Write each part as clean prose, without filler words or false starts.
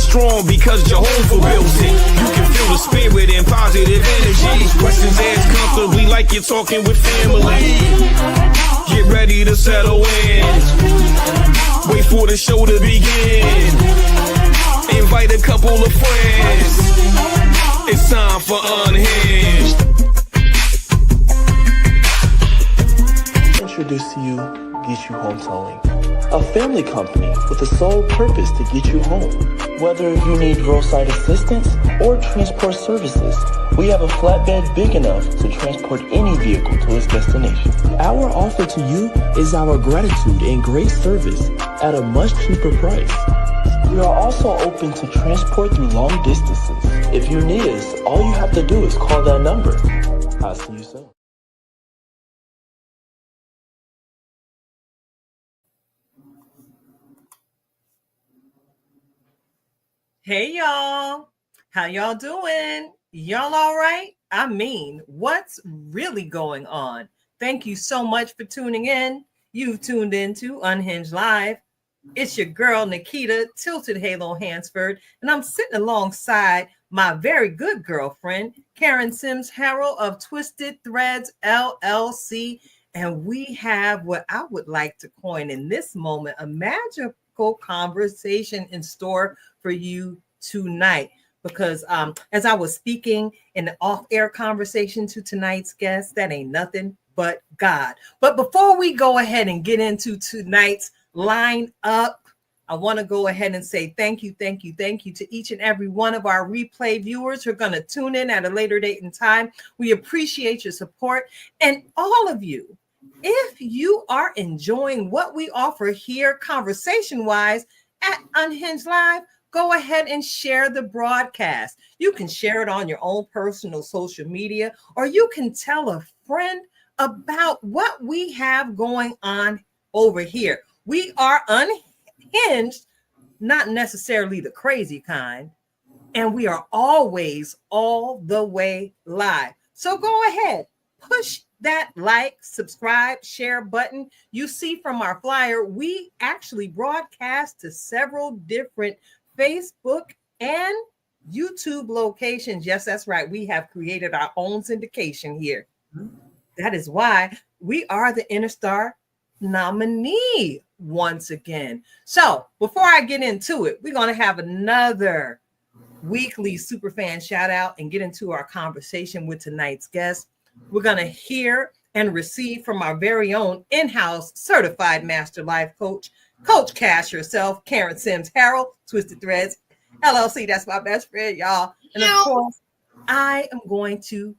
strong because Jehovah built it. You can feel the spirit and positive energy. Questions asked comfortably like you're talking with family. Get ready to settle in. Wait for the show to begin. Invite a couple of friends. It's time for Unhinged. Introduce to you Get You Home Towing, a family company with the sole purpose to get you home. Whether you need roadside assistance or transport services, we have a flatbed big enough to transport any vehicle to its destination. Our offer to you is our gratitude and great service at a much cheaper price. We are also open to transport through long distances. If you need us, all you have to do is call that number. I'll see you soon. Hey y'all, how y'all doing? Y'all all right? I mean, what's really going on? Thank you so much for tuning in. You've tuned into Unhinged Live. It's your girl, Nikita, Tilted Halo Hansford, and I'm sitting alongside my very good girlfriend, Karen Sims Harrell of Twisted Threads, LLC, and we have what I would like to coin in this moment, a magical conversation in store for you tonight. Because as I was speaking in the off-air conversation to tonight's guest, that ain't nothing but God. But before we go ahead and get into tonight's line up, I want to go ahead and say thank you to each and every one of our replay viewers who are going to tune in at a later date and time. We appreciate your support. And all of you, if you are enjoying what we offer here conversation-wise at Unhinged Live, go ahead and share the broadcast. You can share it on your own personal social media, or you can tell a friend about what we have going on over here. We are unhinged, not necessarily the crazy kind, and we are always all the way live. So go ahead, push that like, subscribe, share button. You see from our flyer, we actually broadcast to several different Facebook and YouTube locations. Yes, that's right. We have created our own syndication here. That is why we are the Interstar nominee once again. So before I get into it, we're going to have another weekly superfan shout out and get into our conversation with tonight's guest. We're going to hear and receive from our very own in-house certified master life coach, Coach Cash herself, Karen Sims Harrell, Twisted Threads, LLC. That's my best friend, y'all. And of course, I am going to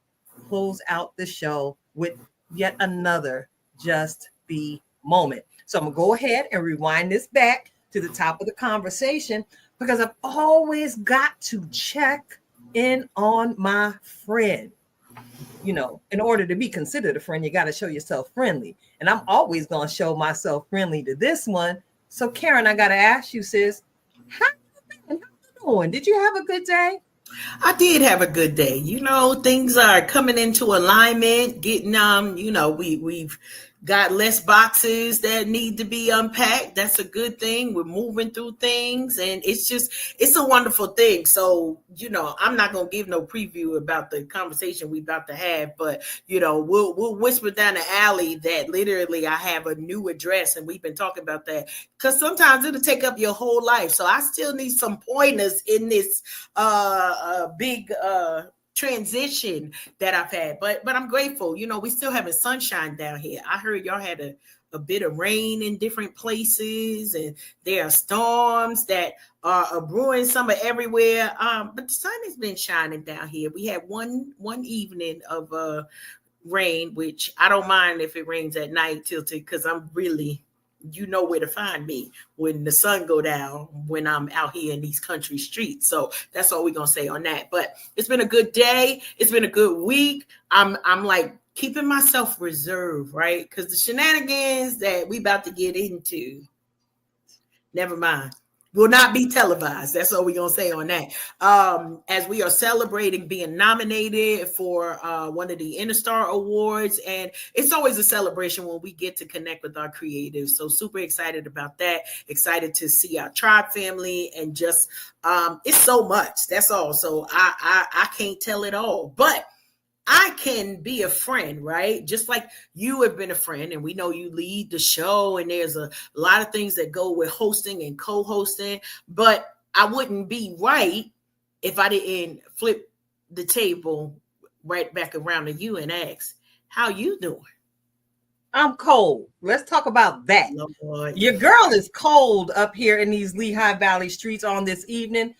close out the show with yet another Just Be moment. So I'm going to go ahead and rewind this back to the top of the conversation because I've always got to check in on my friend. You know, in order to be considered a friend, you got to show yourself friendly. And I'm always going to show myself friendly to this one. So, Karen, I got to ask you, sis, how you been? How you doing? Did you have a good day? I did have a good day. You know, things are coming into alignment, getting, we've got less boxes that need to be unpacked. That's a good thing. We're moving through things and it's a wonderful thing. So, you know, I'm not going to give no preview about the conversation we're about to have, but, you know, we'll whisper down the alley that literally I have a new address and we've been talking about that because sometimes it'll take up your whole life. So I still need some pointers in this big transition that I've had, but I'm grateful. You know, we still having sunshine down here. I heard y'all had a bit of rain in different places, and there are storms that are brewing somewhere everywhere. But the sun has been shining down here. We had one evening of rain, which I don't mind if it rains at night, Tilted, because I'm really, you know where to find me when the sun go down, when I'm out here in these country streets. So that's all we're going to say on that. But it's been a good day. It's been a good week. I'm like keeping myself reserved, right? Because the shenanigans that we about to get into, never mind. will not be televised. That's all we're gonna say on that. As we are celebrating being nominated for one of the Interstar Awards, and it's always a celebration when we get to connect with our creatives. So super excited about that. Excited to see our tribe family, and just it's so much. That's all. So I can't tell it all, but I can be a friend, right? Just like you have been a friend, and we know you lead the show, and there's a lot of things that go with hosting and co-hosting, but I wouldn't be right if I didn't flip the table right back around to you and ask, how you doing? I'm cold. Let's talk about that. Lord. Your girl is cold up here in these Lehigh Valley streets on this evening.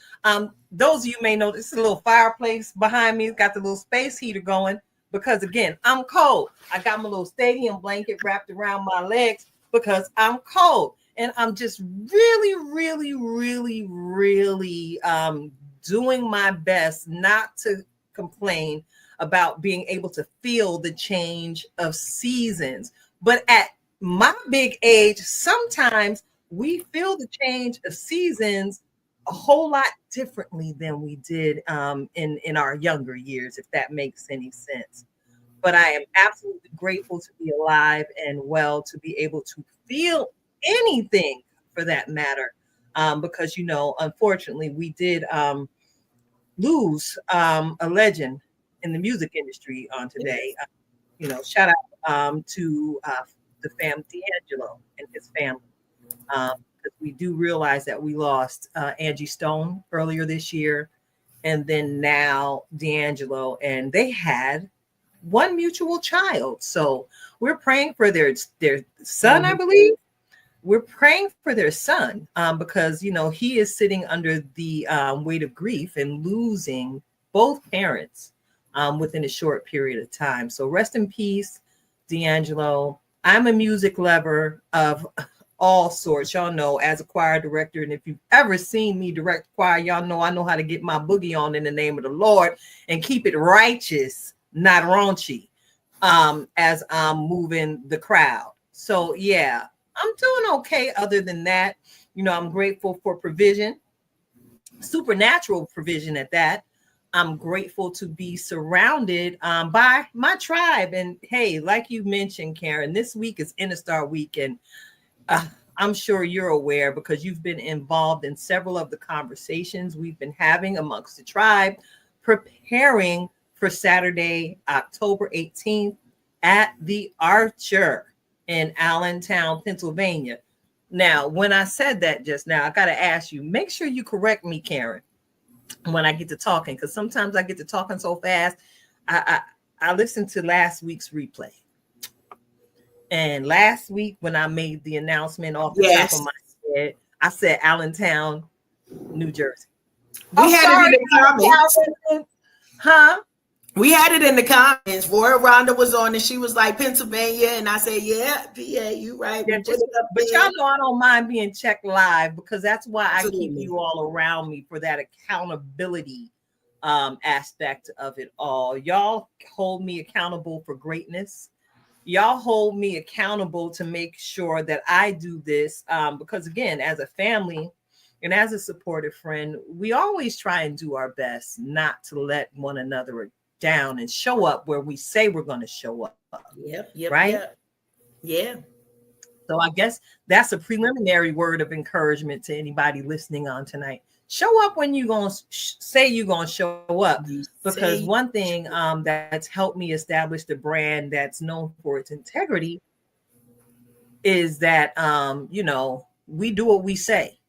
Those of you may know this is a little fireplace behind me. It's got the little space heater going because, again, I'm cold. I got my little stadium blanket wrapped around my legs because I'm cold. And I'm just really doing my best not to complain about being able to feel the change of seasons. But at my big age, sometimes we feel the change of seasons a whole lot differently than we did in our younger years, if that makes any sense. But I am absolutely grateful to be alive and well, to be able to feel anything for that matter. Because, you know, unfortunately, we did lose a legend in the music industry on today. You know, shout out to the fam D'Angelo and his family. Because we do realize that we lost Angie Stone earlier this year, and then now D'Angelo, and they had one mutual child. So we're praying for their son, I believe. We're praying for their son because, you know, he is sitting under the weight of grief and losing both parents within a short period of time. So rest in peace, D'Angelo. I'm a music lover of all sorts. Y'all know, as a choir director, and if you've ever seen me direct choir, y'all know I know how to get my boogie on in the name of the Lord and keep it righteous, not raunchy, as I'm moving the crowd. So yeah, I'm doing okay. Other than that, you know, I'm grateful for provision, supernatural provision at that. I'm grateful to be surrounded by my tribe. And hey, like you mentioned, Karen, this week is Interstar Week, and I'm sure you're aware because you've been involved in several of the conversations we've been having amongst the tribe, preparing for Saturday, October 18th at the Archer in Allentown, Pennsylvania. Now, when I said that just now, I got to ask you, make sure you correct me, Karen, when I get to talking, because sometimes I get to talking so fast. I listened to last week's replay. And last week, when I made the announcement off the top of my head, I said Allentown, New Jersey. We had it in the comments. Huh? We had it in the comments. Roy Rhonda was on, and she was like Pennsylvania, and I said, "Yeah, PA, you right." Yeah, but y'all know I don't mind being checked live because that's why Absolutely. I keep you all around me for that accountability aspect of it all. Y'all hold me accountable for greatness. Y'all hold me accountable to make sure that I do this because, again, as a family and as a supportive friend, we always try and do our best not to let one another down and show up where we say we're going to show up. Yep. Right? Yeah. So I guess that's a preliminary word of encouragement to anybody listening on tonight. Show up when you're going to say you're going to show up, because one thing that's helped me establish the brand that's known for its integrity is that, you know, we do what we say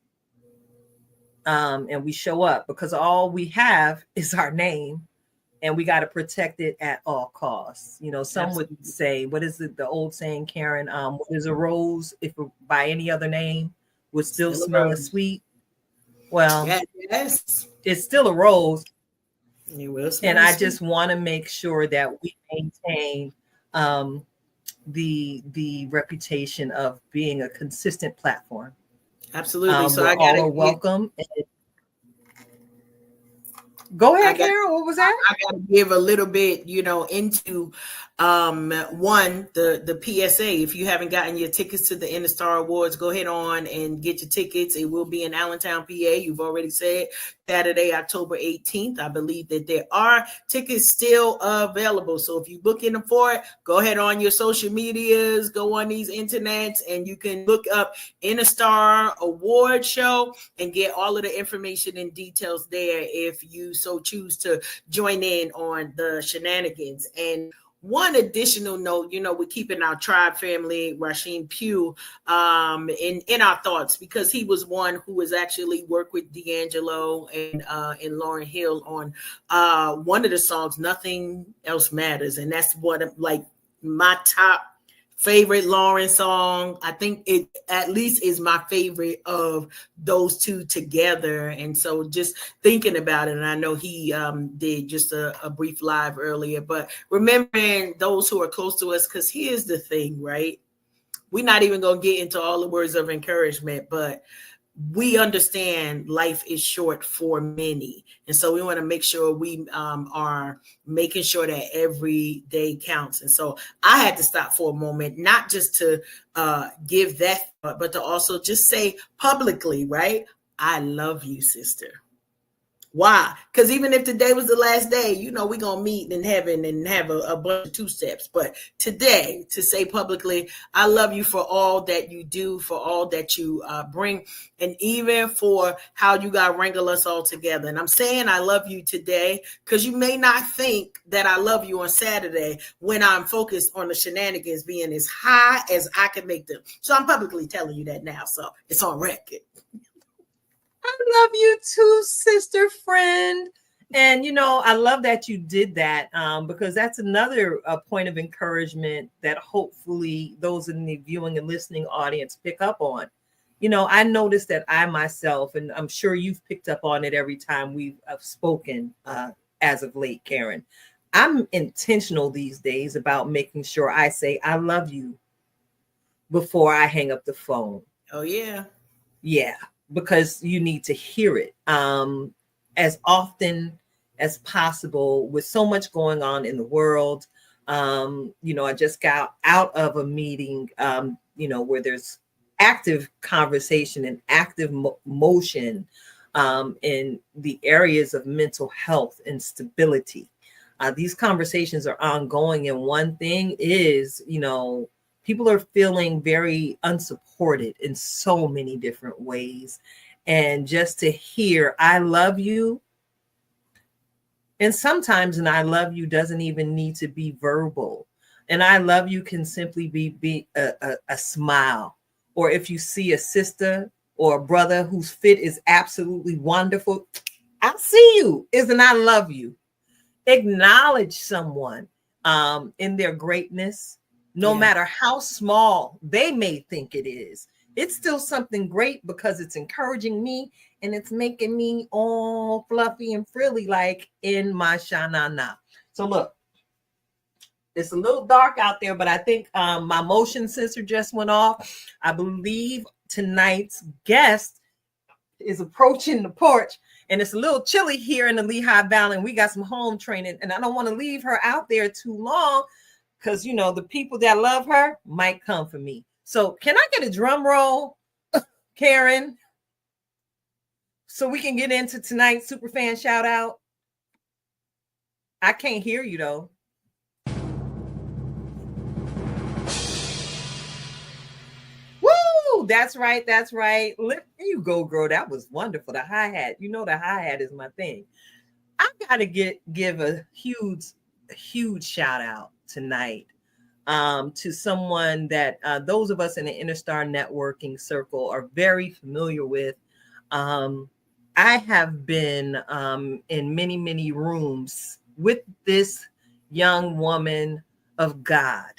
and we show up, because all we have is our name and we got to protect it at all costs. You know, some Absolutely. Would say, what is it, the old saying, Karen, what is a rose if by any other name would still smell as sweet? Well, yes, it's still a rose. And I just want to make sure that we maintain the reputation of being a consistent platform. Absolutely. So I all are welcome. Go ahead, Karen. What was that? I got to give a little bit, you know, into One, the PSA, if you haven't gotten your tickets to the InnerStar Awards, go ahead on and get your tickets. It will be in Allentown, PA. You've already said Saturday, October 18th. I believe that there are tickets still available. So if you're looking for it, go ahead on your social medias, go on these internets, and you can look up InnerStar Award Show and get all of the information and details there if you so choose to join in on the shenanigans. And one additional note, we're keeping our tribe family, Rasheen Pugh, in our thoughts, because he was one who was actually worked with D'Angelo and Lauryn Hill on one of the songs, Nothing Else Matters. And that's what, like, my top favorite Lauryn song. I think it at least is my favorite of those two together. And so just thinking about it, and I know he did just a brief live earlier, but remembering those who are close to us, because here's the thing, right? We're not even going to get into all the words of encouragement, but we understand life is short for many. And so we want to make sure we are making sure that every day counts. And so I had to stop for a moment, not just to give that, but to also just say publicly, right? I love you, sister. Why? Because even if today was the last day, we're going to meet in heaven and have a bunch of two steps. But today, to say publicly, I love you for all that you do, for all that you bring, and even for how you got wrangle us all together. And I'm saying I love you today because you may not think that I love you on Saturday when I'm focused on the shenanigans being as high as I can make them. So I'm publicly telling you that now. So it's on record. I love you too, sister friend. And, I love that you did that because that's another point of encouragement that hopefully those in the viewing and listening audience pick up on. I noticed that I myself, and I'm sure you've picked up on it every time we've spoken as of late, Karen, I'm intentional these days about making sure I say, I love you before I hang up the phone. Oh, yeah. Yeah. Because you need to hear it as often as possible with so much going on in the world. I just got out of a meeting, where there's active conversation and active motion in the areas of mental health and stability. These conversations are ongoing. And one thing is, people are feeling very unsupported in so many different ways. And just to hear, I love you. And sometimes an I love you doesn't even need to be verbal. And I love you can simply be a smile. Or if you see a sister or a brother whose fit is absolutely wonderful, I see you is an I love you. Acknowledge someone in their greatness. No matter how small they may think it is, it's still something great because it's encouraging me and it's making me all fluffy and frilly like in my sha-na-na. So look, it's a little dark out there, but I think my motion sensor just went off. I believe tonight's guest is approaching the porch, and it's a little chilly here in the Lehigh Valley, and we got some home training, and I don't want to leave her out there too long because, the people that love her might come for me. So can I get a drum roll, Karen, so we can get into tonight's Superfan shout out? I can't hear you, though. Woo! That's right. That's right. There you go, girl. That was wonderful. The hi-hat. The hi-hat is my thing. I got to give a huge shout out tonight to someone that those of us in the InnerStar networking circle are very familiar with. I have been in many rooms with this young woman of God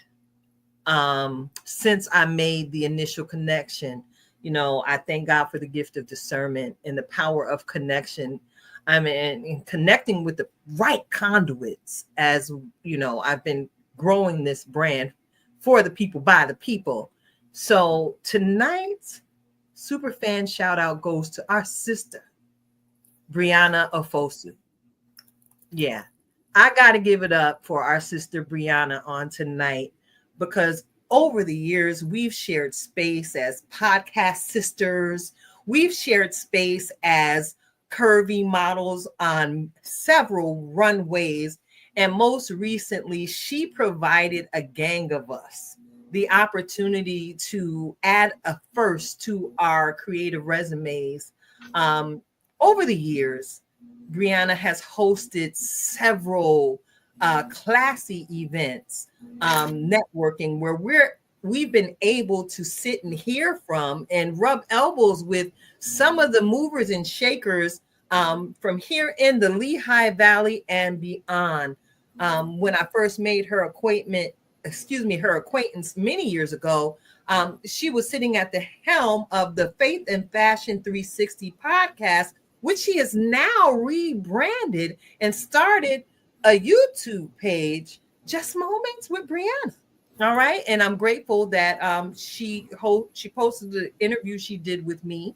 since I made the initial connection. I thank God for the gift of discernment and the power of connection. I mean, in connecting with the right conduits, as I've been growing this brand for the people, by the people. So tonight's Superfan shout out goes to our sister, Brianna Ofosu. Yeah. I got to give it up for our sister Brianna on tonight, because over the years, we've shared space as podcast sisters. We've shared space as curvy models on several runways. And most recently, she provided a gang of us the opportunity to add a first to our creative resumes. Over the years, Brianna has hosted several classy events, networking, where we've been able to sit and hear from and rub elbows with some of the movers and shakers from here in the Lehigh Valley and beyond. When I first made her acquaintance many years ago, she was sitting at the helm of the Faith and Fashion 360 podcast, which she has now rebranded and started a YouTube page, Just Moments with Brianna. All right. And I'm grateful that she posted the interview she did with me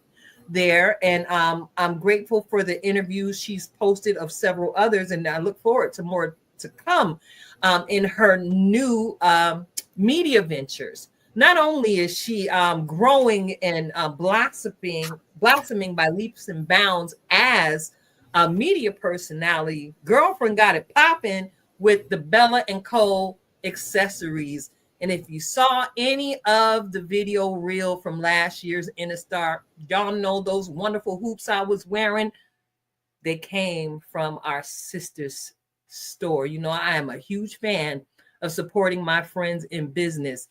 there. And I'm grateful for the interviews she's posted of several others. And I look forward to more to come in her new media ventures. Not only is she growing and blossoming by leaps and bounds as a media personality, girlfriend got it popping with the Bella & Co. accessories. And if you saw any of the video reel from last year's Interstar, y'all know those wonderful hoops I was wearing. They came from our sister's store. You know, I am a huge fan of supporting my friends in business.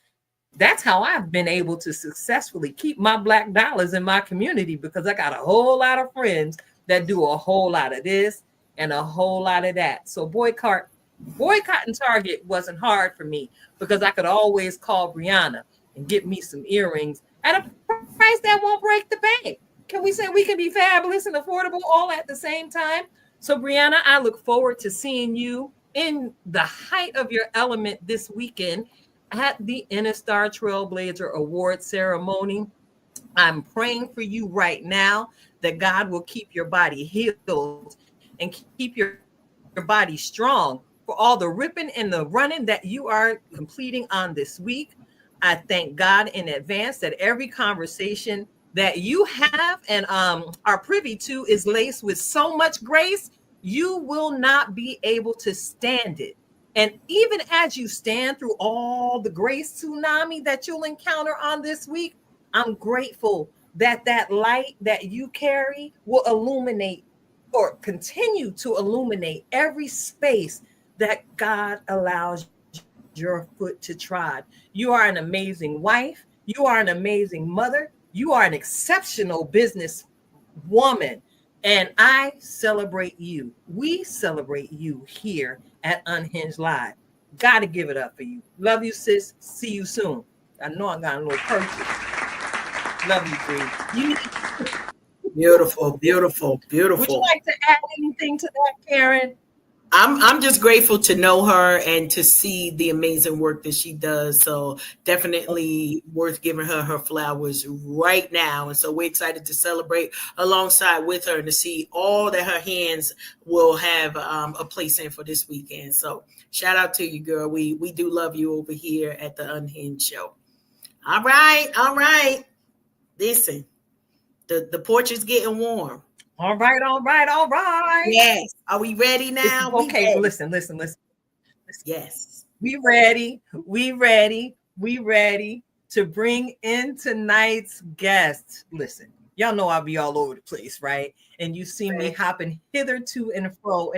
That's how I've been able to successfully keep my Black dollars in my community, because I got a whole lot of friends that do a whole lot of this and a whole lot of that. So boycotting Target wasn't hard for me, because I could always call Brianna and get me some earrings at a price that won't break the bank. Can we say we can be fabulous and affordable all at the same time? So Brianna, I look forward to seeing you in the height of your element this weekend at the Interstar Trailblazer Award ceremony. I'm praying for you right now that God will keep your body healed and keep your body strong for all the ripping and the running that you are completing on this week. I thank God in advance that every conversation that you have and are privy to is laced with so much grace, you will not be able to stand it. And even as you stand through all the grace tsunami that you'll encounter on this week, I'm grateful that that light that you carry will illuminate or continue to illuminate every space that God allows your foot to trod. You are an amazing wife. You are an amazing mother. You are an exceptional business woman. And I celebrate you. We celebrate you here at Unhinged Live. Got to give it up for you. Love you, sis. See you soon. I know I got a little purchase. Love you, Bree. Beautiful, beautiful, beautiful. Would you like to add anything to that, Karen? I'm just grateful to know her and to see the amazing work that she does. So definitely worth giving her flowers right now. And so we're excited to celebrate alongside with her and to see all that her hands will have a place in for this weekend. So shout out to you, girl. We do love you over here at the Unhinged show. All right. Listen, the porch is getting warm. All right. Yes. Are we ready now? Okay, ready. listen. Yes. We ready to bring in tonight's guest. Listen, y'all know I'll be all over the place, right? And you see me hopping hither to and fro.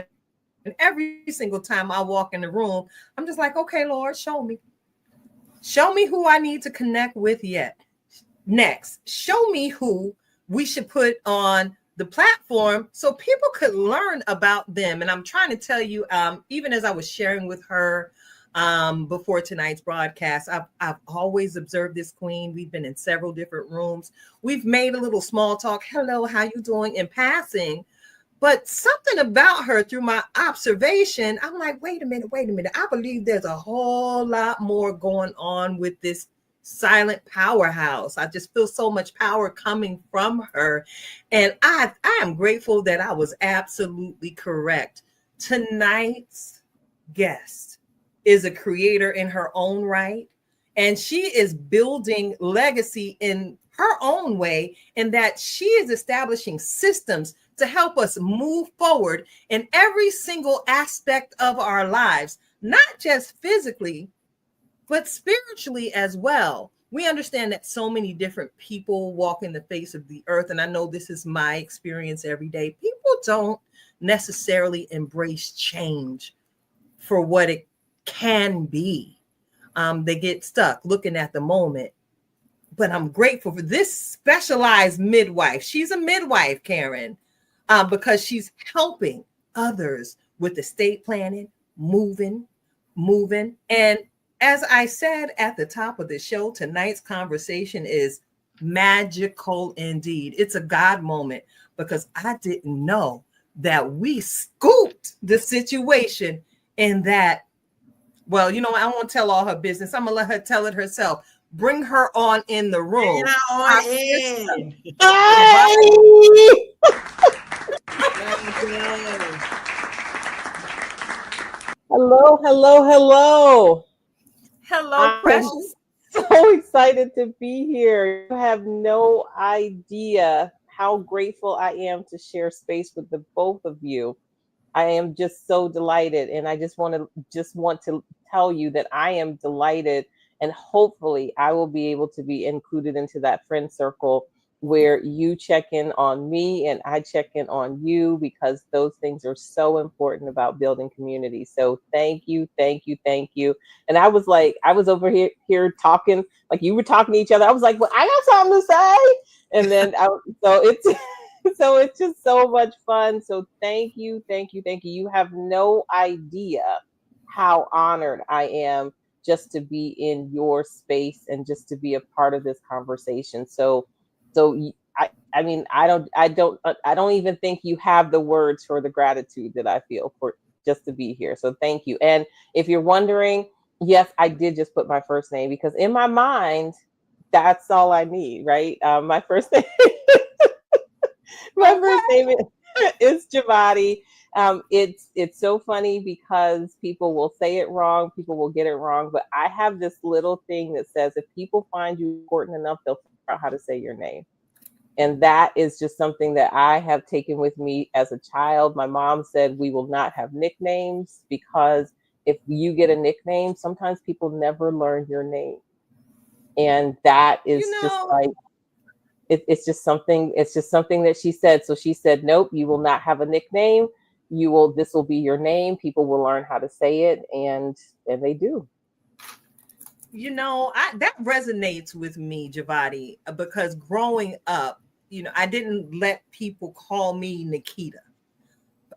And every single time I walk in the room, I'm just like, okay, Lord, show me. Show me who I need to connect with next. Show me who we should put on the platform so people could learn about them. And I'm trying to tell you, even as I was sharing with her before tonight's broadcast, I've always observed this queen. We've been in several different rooms. We've made a little small talk. Hello, how you doing in passing? But something about her through my observation, I'm like, wait a minute. I believe there's a whole lot more going on with this silent powerhouse. I just feel so much power coming from her. And I am grateful that I was absolutely correct Tonight's guest is a creator in her own right, and she is building legacy in her own way, in that she is establishing systems to help us move forward in every single aspect of our lives, not just physically, but spiritually as well. We understand that so many different people walk in the face of the earth, and I know this is my experience every day. People don't necessarily embrace change for what it can be. They get stuck looking at the moment. But I'm grateful for this specialized midwife. She's a midwife, Karen, because she's helping others with estate planning, moving. And as I said at the top of the show, tonight's conversation is magical indeed. It's a God moment, because I didn't know that we scooped the situation in that. Well, you know, I won't tell all her business. I'm going to let her tell it herself. Bring her on in the room. Bring her on in. Hello, hello, hello. Hello, Precious. So excited to be here. You have no idea how grateful I am to share space with the both of you. I am just so delighted, and I just want to tell you that I am delighted, and hopefully I will be able to be included into that friend circle where you check in on me and I check in on you, because those things are so important about building community. So thank you. And I was over here talking, like you were talking to each other. I was like, well, I got something to say. And then so it's just so much fun. So thank you. You have no idea how honored I am just to be in your space and just to be a part of this conversation. So I mean, I don't even think you have the words for the gratitude that I feel for just to be here. So thank you. And if you're wondering, yes, I did just put my first name, because in my mind, that's all I need, right? My first name, first name is Jevata. It's so funny because people will say it wrong, people will get it wrong, but I have this little thing that says if people find you important enough, they'll figure out how to say your name. And that is just something that I have taken with me as a child. My mom said we will not have nicknames, because if you get a nickname, sometimes people never learn your name. And that is just like, it's just something that she said. So she said, nope, you will not have a nickname. This will be your name. People will learn how to say it, and they do. You know, that resonates with me, Jevata, because growing up, you know, I didn't let people call me Nikita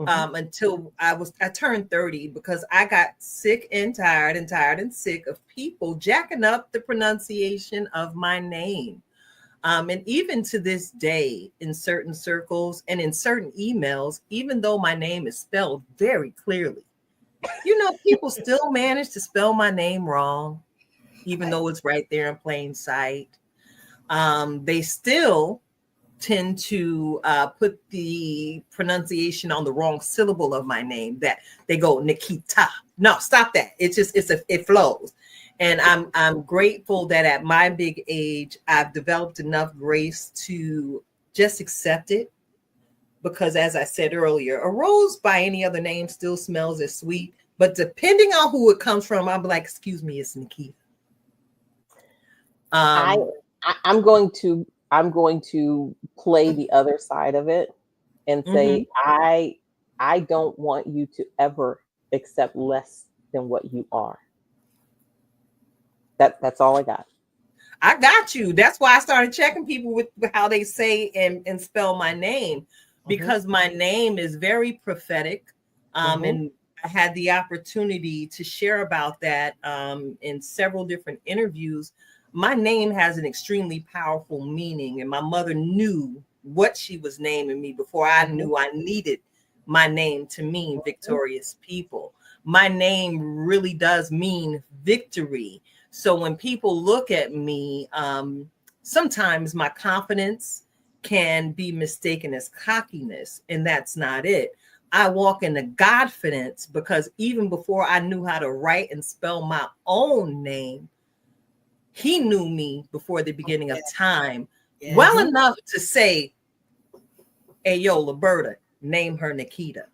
until I turned 30, because I got sick and tired and sick of people jacking up the pronunciation of my name. And even to this day, in certain circles and in certain emails, even though my name is spelled very clearly, you know, people still manage to spell my name wrong, even though it's right there in plain sight. They still tend to put the pronunciation on the wrong syllable of my name, that they go Nikita. No, stop that. It flows. And I'm grateful that at my big age, I've developed enough grace to just accept it. Because as I said earlier, a rose by any other name still smells as sweet. But depending on who it comes from, I'll be like, excuse me, it's Nikita. I'm going to play the other side of it and say, I don't want you to ever accept less than what you are. That's all I got. I got you. That's why I started checking people with how they say and spell my name, because my name is very prophetic. And I had the opportunity to share about that in several different interviews. My name has an extremely powerful meaning, and my mother knew what she was naming me before I knew I needed my name to mean victorious people. My name really does mean victory. So when people look at me, sometimes my confidence can be mistaken as cockiness, and that's not it. I walk in the confidence because even before I knew how to write and spell my own name, he knew me before the beginning of time well enough to say, hey, yo, Liberta, name her Nikita.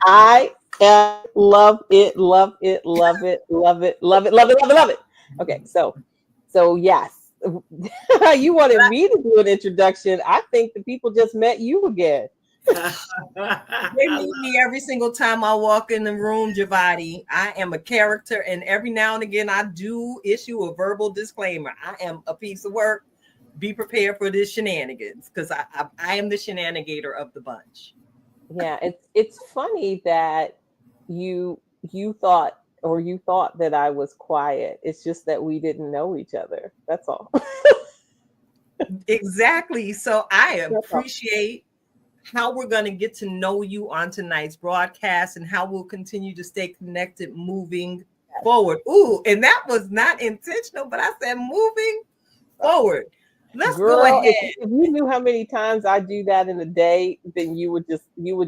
I love it, love it, love it, love it, love it, love it, love it, love it. Okay, so yes, you wanted me to do an introduction. I think the people just met you again. They meet me every single time I walk in the room, Jevati. I am a character, and every now and again, I do issue a verbal disclaimer. I am a piece of work. Be prepared for this shenanigans, because I am the shenanigator of the bunch. Yeah, it's funny that you thought that I was quiet. It's just that we didn't know each other. That's all. Exactly. So I That's all. appreciate how we're going to get to know you on tonight's broadcast and how we'll continue to stay connected moving forward. Ooh, and that was not intentional, but I said moving forward. Let's go Girl, ahead. if you knew how many times I do that in a day, then you would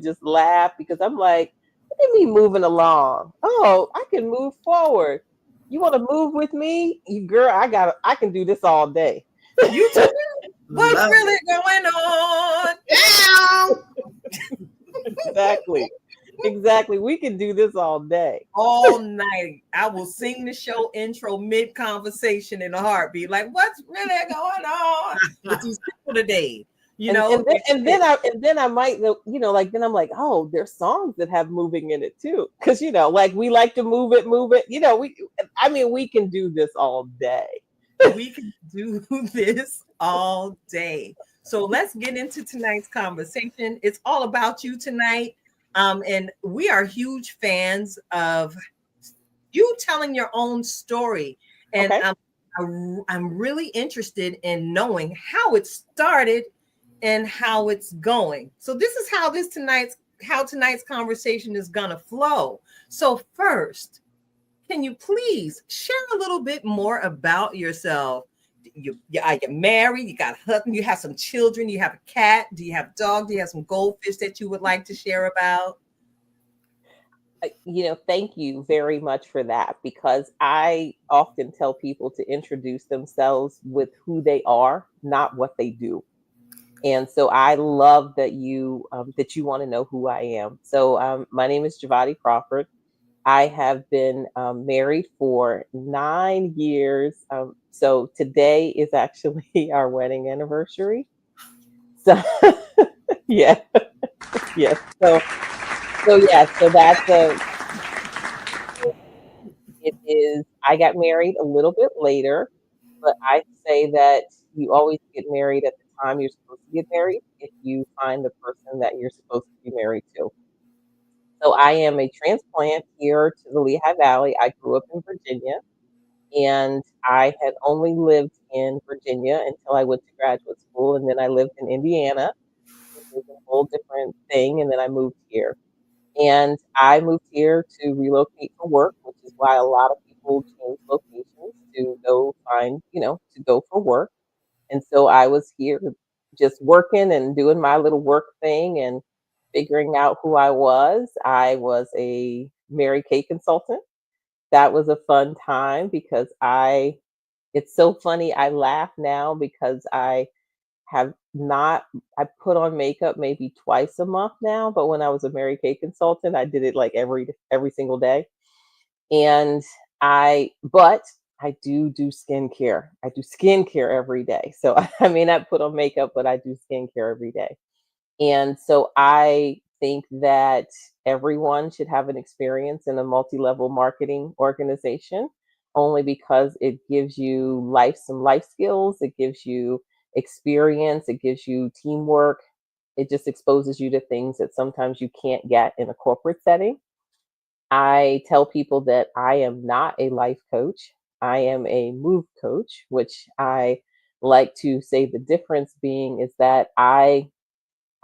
just laugh because I'm like, look at me moving along. Oh, I can move forward. You want to move with me? Girl, I can do this all day. You too. What's really going on? Exactly. Exactly. We can do this all day. All night. I will sing the show intro mid conversation in a heartbeat. Like, what's really going on with these people today? You And, know, and then I might, like then I'm like, oh, there's songs that have moving in it too, because like we like to move it. We can do this all day. we can do this all day. So let's get into tonight's conversation. It's all about you tonight. And we are huge fans of you telling your own story. And Okay. I'm really interested in knowing how it started and how it's going. So this is how tonight's conversation is gonna flow. So first, can you please share a little bit more about yourself? Are you married? You got a husband? You have some children? You have a cat? Do you have a dog? Do you have some goldfish that you would like to share about? Thank you very much for that, because I often tell people to introduce themselves with who they are, not what they do. And so I love that you want to know who I am. So my name is Jevata Crawford. I have been married for 9 years. So today is actually our wedding anniversary. So yeah, yes. So that's it is. I got married a little bit later, but I say that you always get married at the time you're supposed to get married if you find the person that you're supposed to be married to. So I am a transplant here to the Lehigh Valley. I grew up in Virginia, and I had only lived in Virginia until I went to graduate school, and then I lived in Indiana, which is a whole different thing, and then I moved here. And I moved here to relocate for work, which is why a lot of people change locations to go find, to go for work. And so I was here just working and doing my little work thing and figuring out who I was. I was a Mary Kay consultant. That was a fun time because it's so funny. I laugh now because have not, I put on makeup maybe twice a month now, but when I was a Mary Kay consultant, I did it like every single day. And but I do skincare. I do skincare every day. So I may not put on makeup, but I do skincare every day. And so I think that everyone should have an experience in a multi-level marketing organization, only because it gives you some life skills, it gives you experience, it gives you teamwork, it just exposes you to things that sometimes you can't get in a corporate setting. I tell people that I am not a life coach. I am a move coach, which I like to say the difference being is that I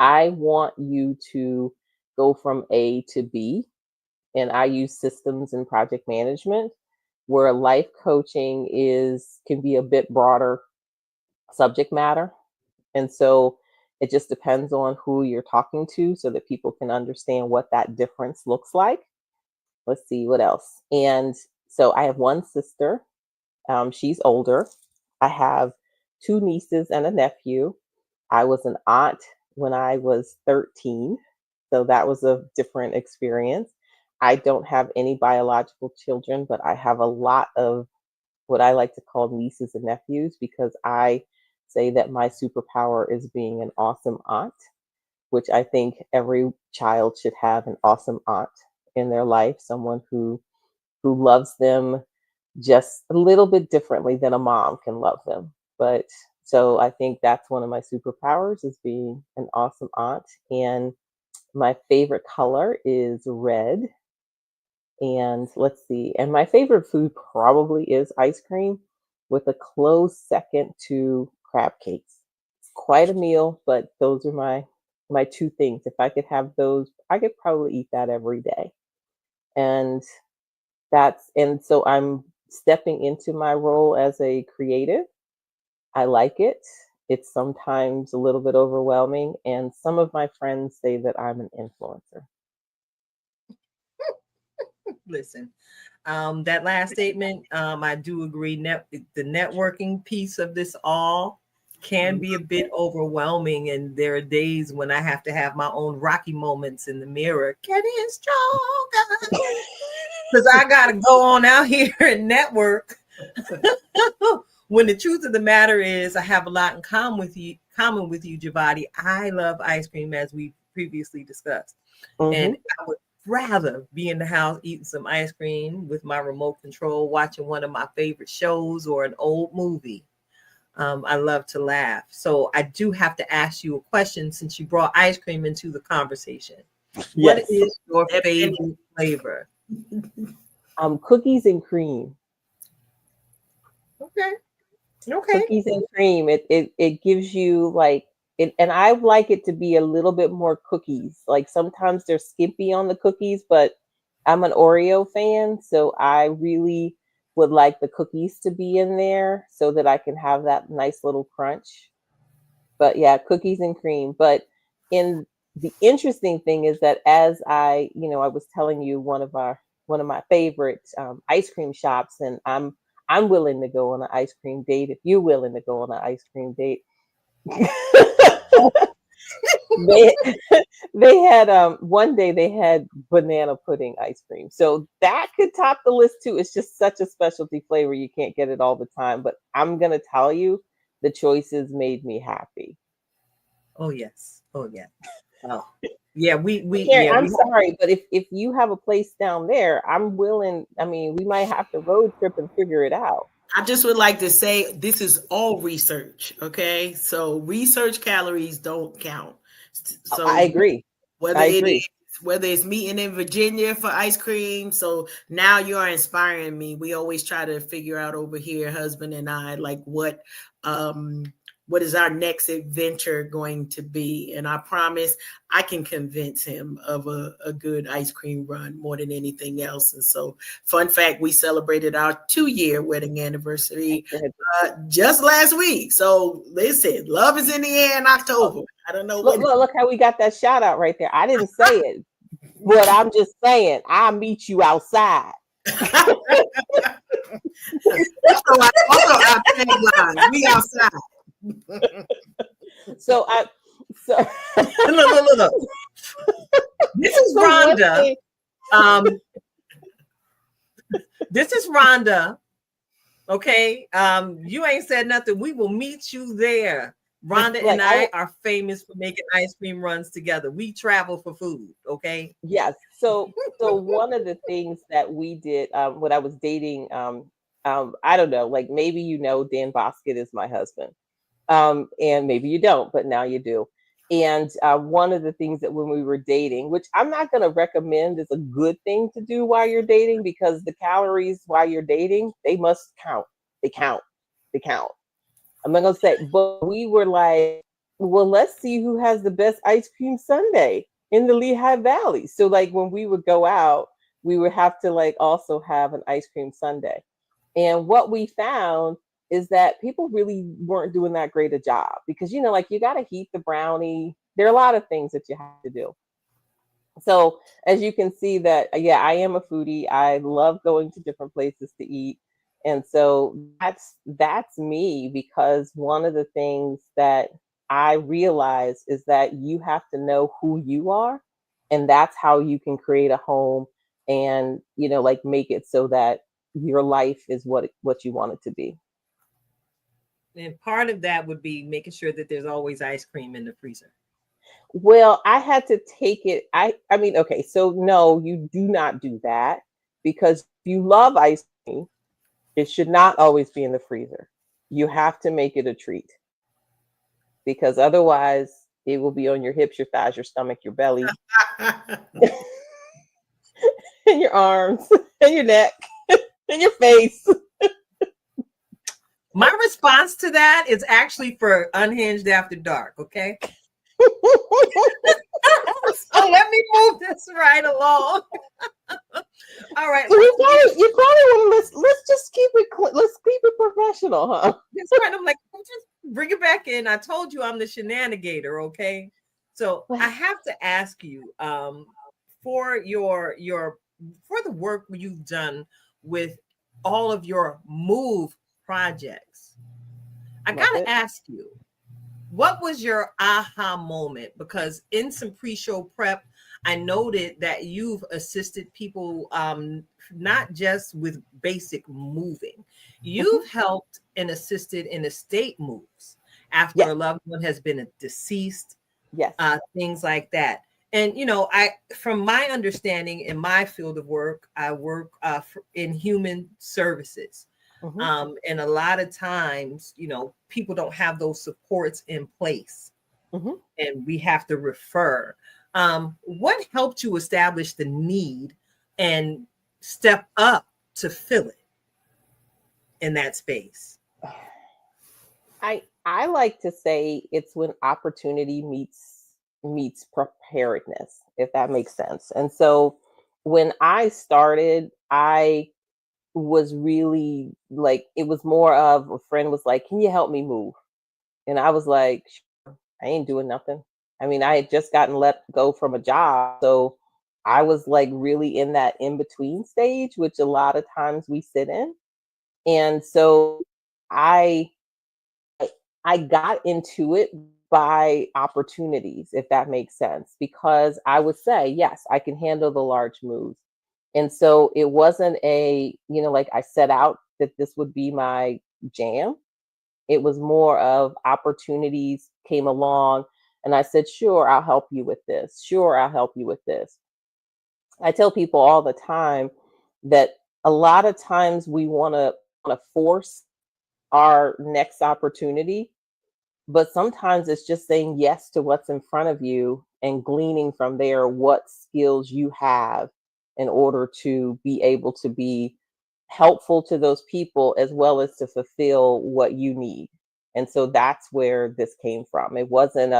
want you to go from A to B, and I use systems and project management, where life coaching can be a bit broader subject matter. And so It just depends on who you're talking to so that people can understand what that difference looks like. Let's see what else. And so I have one sister. She's older. I have two nieces and a nephew. I was an aunt when I was 13. So that was a different experience. I don't have any biological children, but I have a lot of what I like to call nieces and nephews because I say that my superpower is being an awesome aunt, which I think every child should have an awesome aunt in their life, someone who loves them just a little bit differently than a mom can love them. But so I think that's one of my superpowers is being an awesome aunt. And my favorite color is red. And let's see. And my favorite food probably is ice cream with a close second to crab cakes. It's quite a meal, but those are my two things. If I could have those, I could probably eat that every day. And and so I'm stepping into my role as a creative. I like it. It's sometimes a little bit overwhelming, and some of my friends say that I'm an influencer. Listen, that last statement, I do agree. The networking piece of this all can be a bit overwhelming, and there are days when I have to have my own rocky moments in the mirror. Getting stronger, because I got to go on out here and network. When the truth of the matter is, I have a lot in common with you, Jevati. I love ice cream, as we previously discussed, and I would rather be in the house eating some ice cream with my remote control, watching one of my favorite shows or an old movie. I love to laugh. So I do have to ask you a question since you brought ice cream into the conversation. Yes. What is your favorite flavor? Cookies and cream. Okay. Cookies and cream. It gives you like it, and I like it to be a little bit more cookies. Like sometimes they're skimpy on the cookies, but I'm an Oreo fan, so I really would like the cookies to be in there so that I can have that nice little crunch. But yeah, cookies and cream. But in the interesting thing is that as I was telling you one of my favorite ice cream shops, and I'm willing to go on an ice cream date if you're willing to go on an ice cream date. they had one day they had banana pudding ice cream, so that could top the list too. It's just such a specialty flavor, you can't get it all the time, but I'm gonna tell you, the choices made me happy. Oh yes. Oh yeah, I'm sorry, but if you have a place down there, I'm willing. I mean, we might have to road trip and figure it out. I just would like to say this is all research, okay? So research calories don't count. So I agree. Whether it's meeting in Virginia for ice cream. So now you are inspiring me. We always try to figure out over here, husband and I, like what is our next adventure going to be? And I promise I can convince him of a good ice cream run more than anything else. And so, fun fact, we celebrated our 2-year wedding anniversary just last week. So listen, love is in the air in October. I don't know. Look how we got that shout out right there. I didn't say it, but I'm just saying I'll meet you outside. Also our tagline, we outside. So look. This is Rhonda. This is Rhonda. Okay. You ain't said nothing. We will meet you there. Rhonda and I are famous for making ice cream runs together. We travel for food. Okay. Yes. So one of the things that we did when I was dating, I don't know, like maybe Dan Bosket is my husband. And maybe you don't, but now you do. And one of the things that when we were dating, which I'm not going to recommend is a good thing to do while you're dating, because the calories while you're dating, they must count. They count. I'm not going to say, but we were like, well, let's see who has the best ice cream sundae in the Lehigh Valley. So like when we would go out, we would have to like also have an ice cream sundae. And what we found is that people really weren't doing that great a job because, like you got to heat the brownie. There are a lot of things that you have to do. So as you can see that, yeah, I am a foodie. I love going to different places to eat. And so that's me, because one of the things that I realize is that you have to know who you are, and that's how you can create a home and, like make it so that your life is what you want it to be. And part of that would be making sure that there's always ice cream in the freezer. Well, I had to take it. I mean, okay, so no, you do not do that, because if you love ice cream, it should not always be in the freezer. You have to make it a treat, because otherwise it will be on your hips, your thighs, your stomach, your belly, and your arms, and your neck, and your face. My response to that is actually for Unhinged After Dark, okay? So let me move this right along. All right. So you probably want to let's just keep it let's keep it professional, huh? That's right. I'm like, just bring it back in. I told you I'm the shenanigator, okay? So I have to ask you, for your for the work you've done with all of your move projects, I gotta ask you, what was your aha moment? Because in some pre-show prep, I noted that you've assisted people not just with basic moving. You've helped and assisted in estate moves after a loved one has been deceased, things like that. And from my understanding in my field of work, I work in human services. And a lot of times, people don't have those supports in place, and we have to refer. What helped you establish the need and step up to fill it in that space? I like to say it's when opportunity meets preparedness, if that makes sense. And so when I started, I was really like, it was more of a friend was like, can you help me move? And I was like, sure, I ain't doing nothing. I mean, I had just gotten let go from a job. So I was like really in that in between stage, which a lot of times we sit in. And so I got into it by opportunities, if that makes sense, because I would say, yes, I can handle the large moves. And so it wasn't like I set out that this would be my jam. It was more of opportunities came along and I said, sure, I'll help you with this. Sure, I'll help you with this. I tell people all the time that a lot of times we want to force our next opportunity, but sometimes it's just saying yes to what's in front of you and gleaning from there what skills you have in order to be able to be helpful to those people as well as to fulfill what you need. And so that's where this came from. It wasn't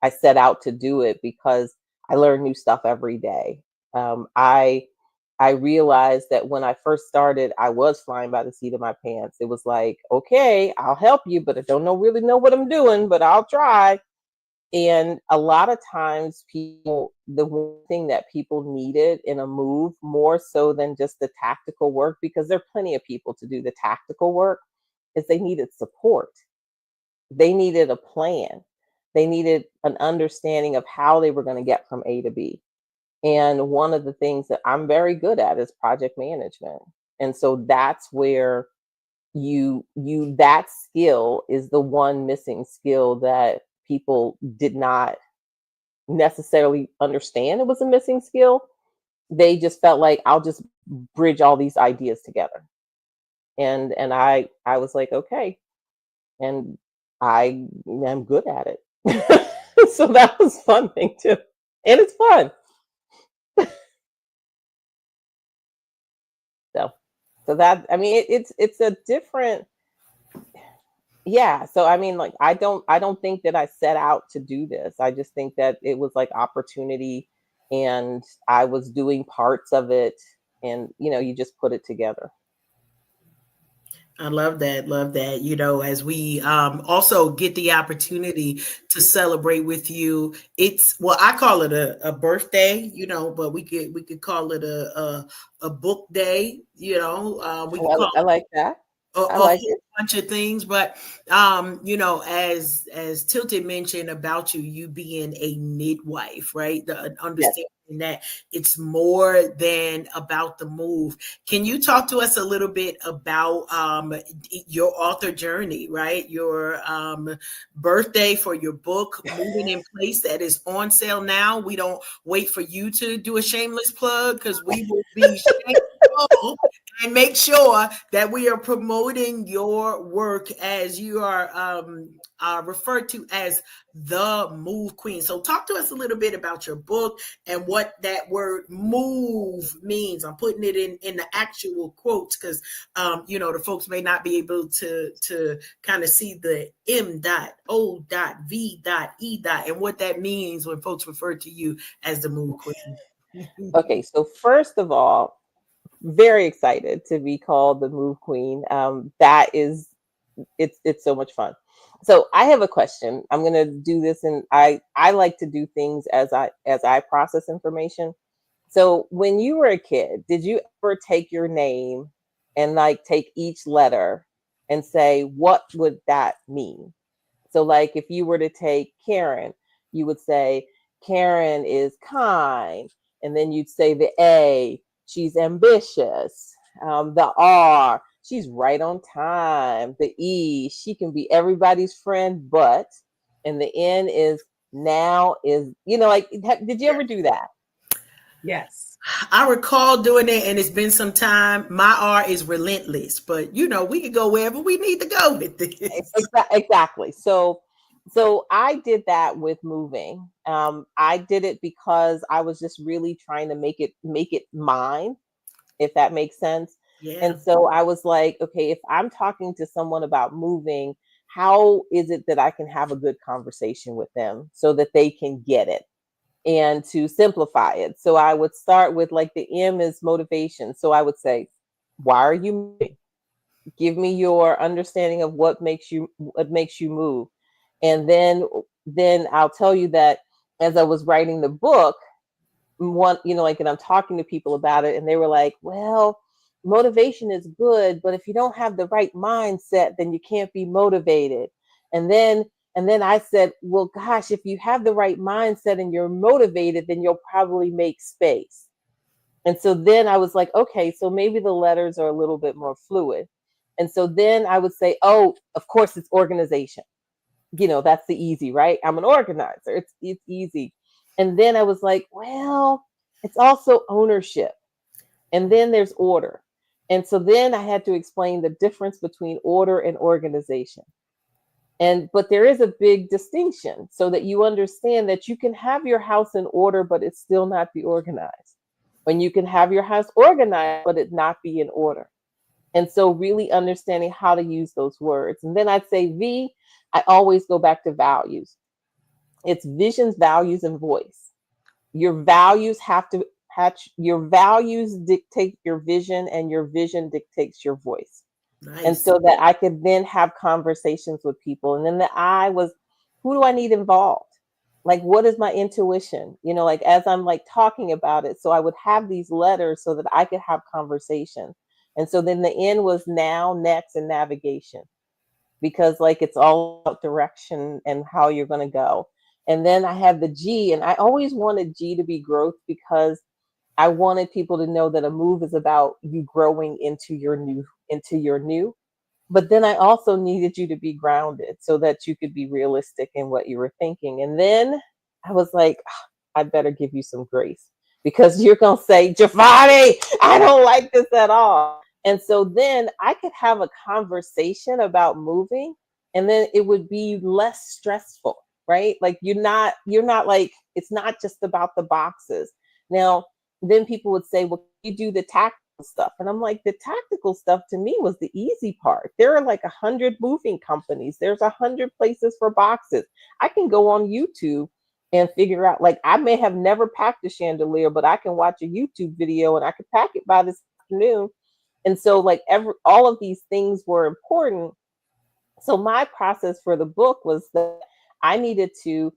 I set out to do it, because I learn new stuff every day. I realized that when I first started, I was flying by the seat of my pants. It was like, okay, I'll help you, but I don't really know what I'm doing, but I'll try. And a lot of times the one thing that people needed in a move, more so than just the tactical work, because there are plenty of people to do the tactical work, is they needed support. They needed a plan. They needed an understanding of how they were going to get from A to B. And one of the things that I'm very good at is project management. And so that's where that skill is the one missing skill that people did not necessarily understand it was a missing skill. They just felt like, I'll just bridge all these ideas together. And I was like, okay. And I am good at it. So that was a fun thing too. And it's fun. So that, I mean, it's a different, yeah. So I mean, like, I don't think that I set out to do this. I just think that it was like opportunity, and I was doing parts of it, and you just put it together. I love that. Love that. You know, as we also get the opportunity to celebrate with you, it's well, I call it a birthday, you know, but we could call it a book day, you know. We could Oh, call I like that. a I whole like it. bunch of things, but you know, as Tilted mentioned about you being a midwife, right? The Yes. understanding that it's more than about the move. Can you talk to us a little bit about your author journey, right? Your birthday for your book, Moving in Place, that is on sale now. We don't wait for you to do a shameless plug because we will be shameful and make sure that we are promoting your work as you are referred to as the Move Queen. So, talk to us a little bit about your book and what that word "move" means. I'm putting it in the actual quotes because you know the folks may not be able to kind of see the M dot O dot V dot E dot and what that means when folks refer to you as the Move Queen. Okay, so first of all, very excited to be called the Move Queen. That is, it's so much fun. So I have a question. I'm gonna do this, and I like to do things as I process information. So when you were a kid, did you ever take your name and like take each letter and say what would that mean? So, like, if you were to take Karen, you would say, Karen is kind. And then you'd say the A, she's ambitious. The R, she's right on time. The E, she can be everybody's friend, but. And the N is now is, like, did you ever do that? Yes. I recall doing it, and it's been some time. My R is relentless, but you know, we could go wherever we need to go with this. Exactly. So I did that with moving. I did it because I was just really trying to make it mine, if that makes sense. Yeah, And so I was like, okay, if I'm talking to someone about moving, how is it that I can have a good conversation with them so that they can get it? And to simplify it. So I would start with, like, the M is motivation. So I would say, why are you moving? Give me your understanding of what makes you move. And then I'll tell you that as I was writing the book, like, and I'm talking to people about it, and they were like, well, motivation is good, but if you don't have the right mindset, then you can't be motivated. And then I said, well, gosh, if you have the right mindset and you're motivated, then you'll probably make space. And so then I was like, okay, so maybe the letters are a little bit more fluid. And so then I would say, oh, of course it's organization. That's the easy, right? I'm an organizer. It's easy. And then I was like, well, it's also ownership. And then there's order. And so then I had to explain the difference between order and organization. But there is a big distinction so that you understand that you can have your house in order, but it still not be organized. When you can have your house organized, but it not be in order. And so really understanding how to use those words. And then I'd say V, I always go back to values. It's visions, values, and voice. Your values have to hatch, your values dictate your vision, and your vision dictates your voice. And nice. so that I could then have conversations with people. And then the I was, who do I need involved? Like, what is my intuition? Like, as I'm like talking about it. So I would have these letters so that I could have conversation. And so then the N was now, next, and navigation, because, like, it's all about direction and how you're going to go. And then I have the G, and I always wanted G to be growth because I wanted people to know that a move is about you growing into your new. But then I also needed you to be grounded so that you could be realistic in what you were thinking. And then I was like, I better give you some grace because you're going to say, Jevati, I don't like this at all. And so then I could have a conversation about moving, and then it would be less stressful, right? Like, you're not like, it's not just about the boxes. Now, then people would say, well, you do the tactical stuff. And I'm like, the tactical stuff to me was the easy part. There are like 100 moving companies. There's 100 places for boxes. I can go on YouTube and figure out, like, I may have never packed a chandelier, but I can watch a YouTube video and I could pack it by this afternoon. And so like all of these things were important. So my process for the book was that I needed to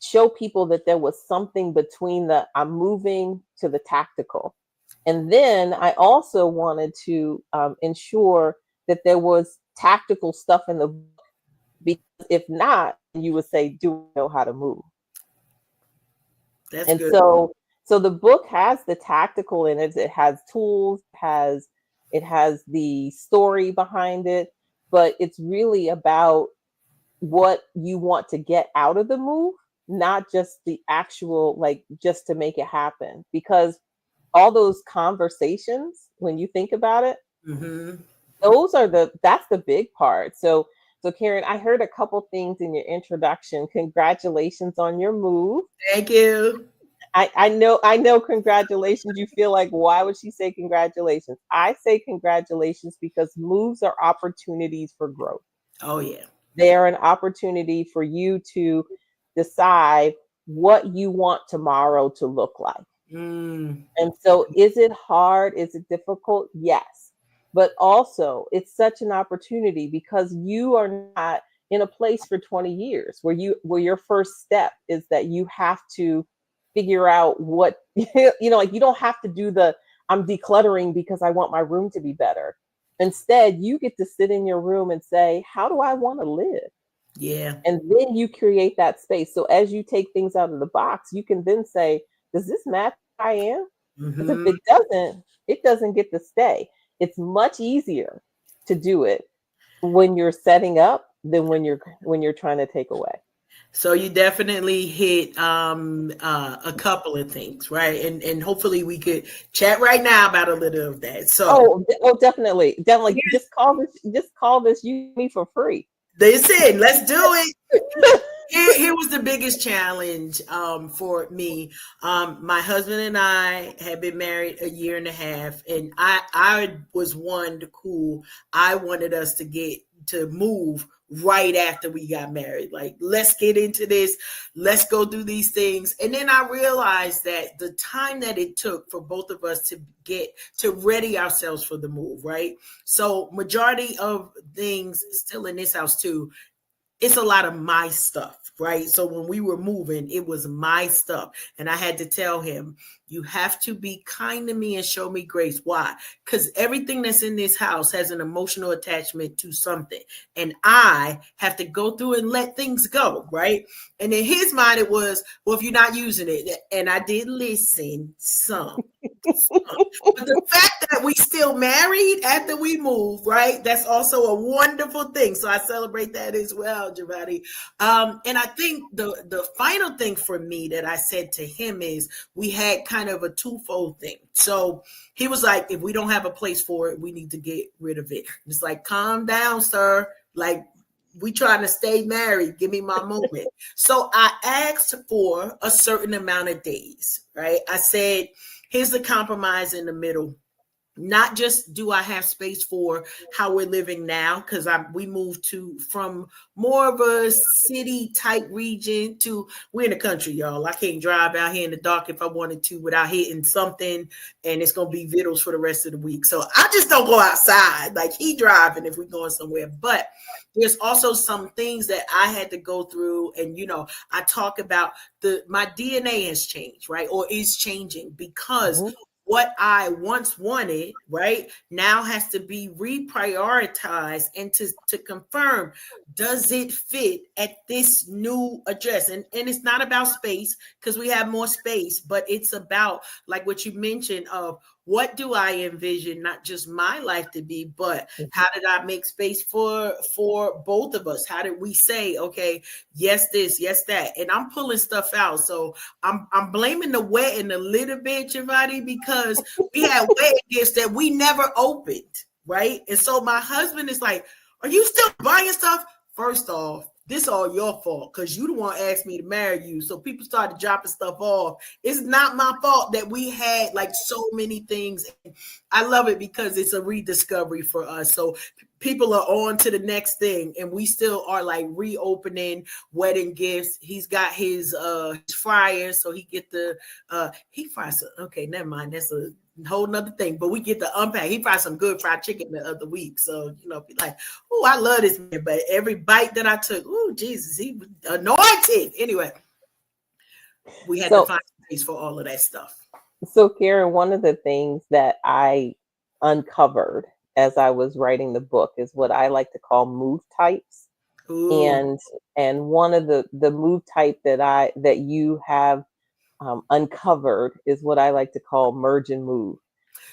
show people that there was something between the I'm moving to the tactical. And then I also wanted to ensure that there was tactical stuff in the book, because if not, you would say, do I know how to move? That's And good. so the book has the tactical in it. It has tools, it has the story behind it, but it's really about what you want to get out of the move, not just the actual, like, just to make it happen. Because all those conversations, when you think about it, Mm-hmm. that's the big part. So Karen, I heard a couple things in your introduction. Congratulations on your move. Thank you. I know congratulations. You feel like, why would she say congratulations? I say congratulations because moves are opportunities for growth. Oh yeah. They are an opportunity for you to decide what you want tomorrow to look like. Mm. And so, is it hard? Is it difficult? Yes. But also, it's such an opportunity because you are not in a place for 20 years where your first step is that you have to figure out what, like, you don't have to do the I'm decluttering because I want my room to be better. Instead, you get to sit in your room and say, how do I want to live? Yeah. And then you create that space. So as you take things out of the box, you can then say, does this match who I am? Because Mm-hmm. if it doesn't get to stay. It's much easier to do it when you're setting up than when you're trying to take away. So you definitely hit a couple of things, right? And hopefully we could chat right now about a little of that. So Definitely. Just call this you me for free. listen, let's do it. Here was the biggest challenge for me. My husband and I had been married a year and a half, and I was one who I wanted us to move right after we got married. Like, let's get into this, let's go do these things. And then I realized that the time that it took for both of us to get to ready ourselves for the move, right? So majority of things still in this house too, it's a lot of my stuff, right? So when we were moving, it was my stuff. And I had to tell him, you have to be kind to me and show me grace. Why? Because everything that's in this house has an emotional attachment to something. And I have to go through and let things go, right? And in his mind, it was, well, if you're not using it, and I did listen some. But the fact that we still married after we moved, right? That's also a wonderful thing. So I celebrate that as well, Jevata. And I think the final thing for me that I said to him is we had kind of a twofold thing. So he was like, if we don't have a place for it, we need to get rid of it. It's like, calm down, sir. Like, we trying to stay married. Give me my moment. So I asked for a certain amount of days, right? I said, here's the compromise in the middle. Not just do I have space for how we're living now, because we moved from more of a city type region to we're in the country, y'all. I can't drive out here in the dark if I wanted to without hitting something, and it's gonna be vittles for the rest of the week. So I just don't go outside. Like, he driving if we're going somewhere. But there's also some things that I had to go through, and I talk about my DNA has changed, right? Or is changing because what I once wanted, right, now has to be reprioritized and to confirm, does it fit at this new address? And it's not about space, because we have more space, but it's about, like what you mentioned, of what do I envision not just my life to be, but how did I make space for both of us? How did we say, okay, yes this, yes that? And I'm pulling stuff out. So I'm blaming the wedding a little bit, Jevata, because we had wedding gifts that we never opened, right? And so my husband is like, are you still buying stuff? First off, this all your fault, because you the one asked me to marry you. So people started dropping stuff off. It's not my fault that we had like so many things. I love it because it's a rediscovery for us. So people are on to the next thing, and we still are like reopening wedding gifts. He's got his fryers, so he get the he fries some, okay, never mind, that's a whole nother thing, but we get the unpack. He fried some good fried chicken the other week, so be like, oh, I love this man. But every bite that I took, oh Jesus, he was anointed. Anyway, we had to find space for all of that stuff. So, Karen, one of the things that I uncovered as I was writing the book is what I like to call move types. Ooh. And one of the move type that you have uncovered is what I like to call merge and move.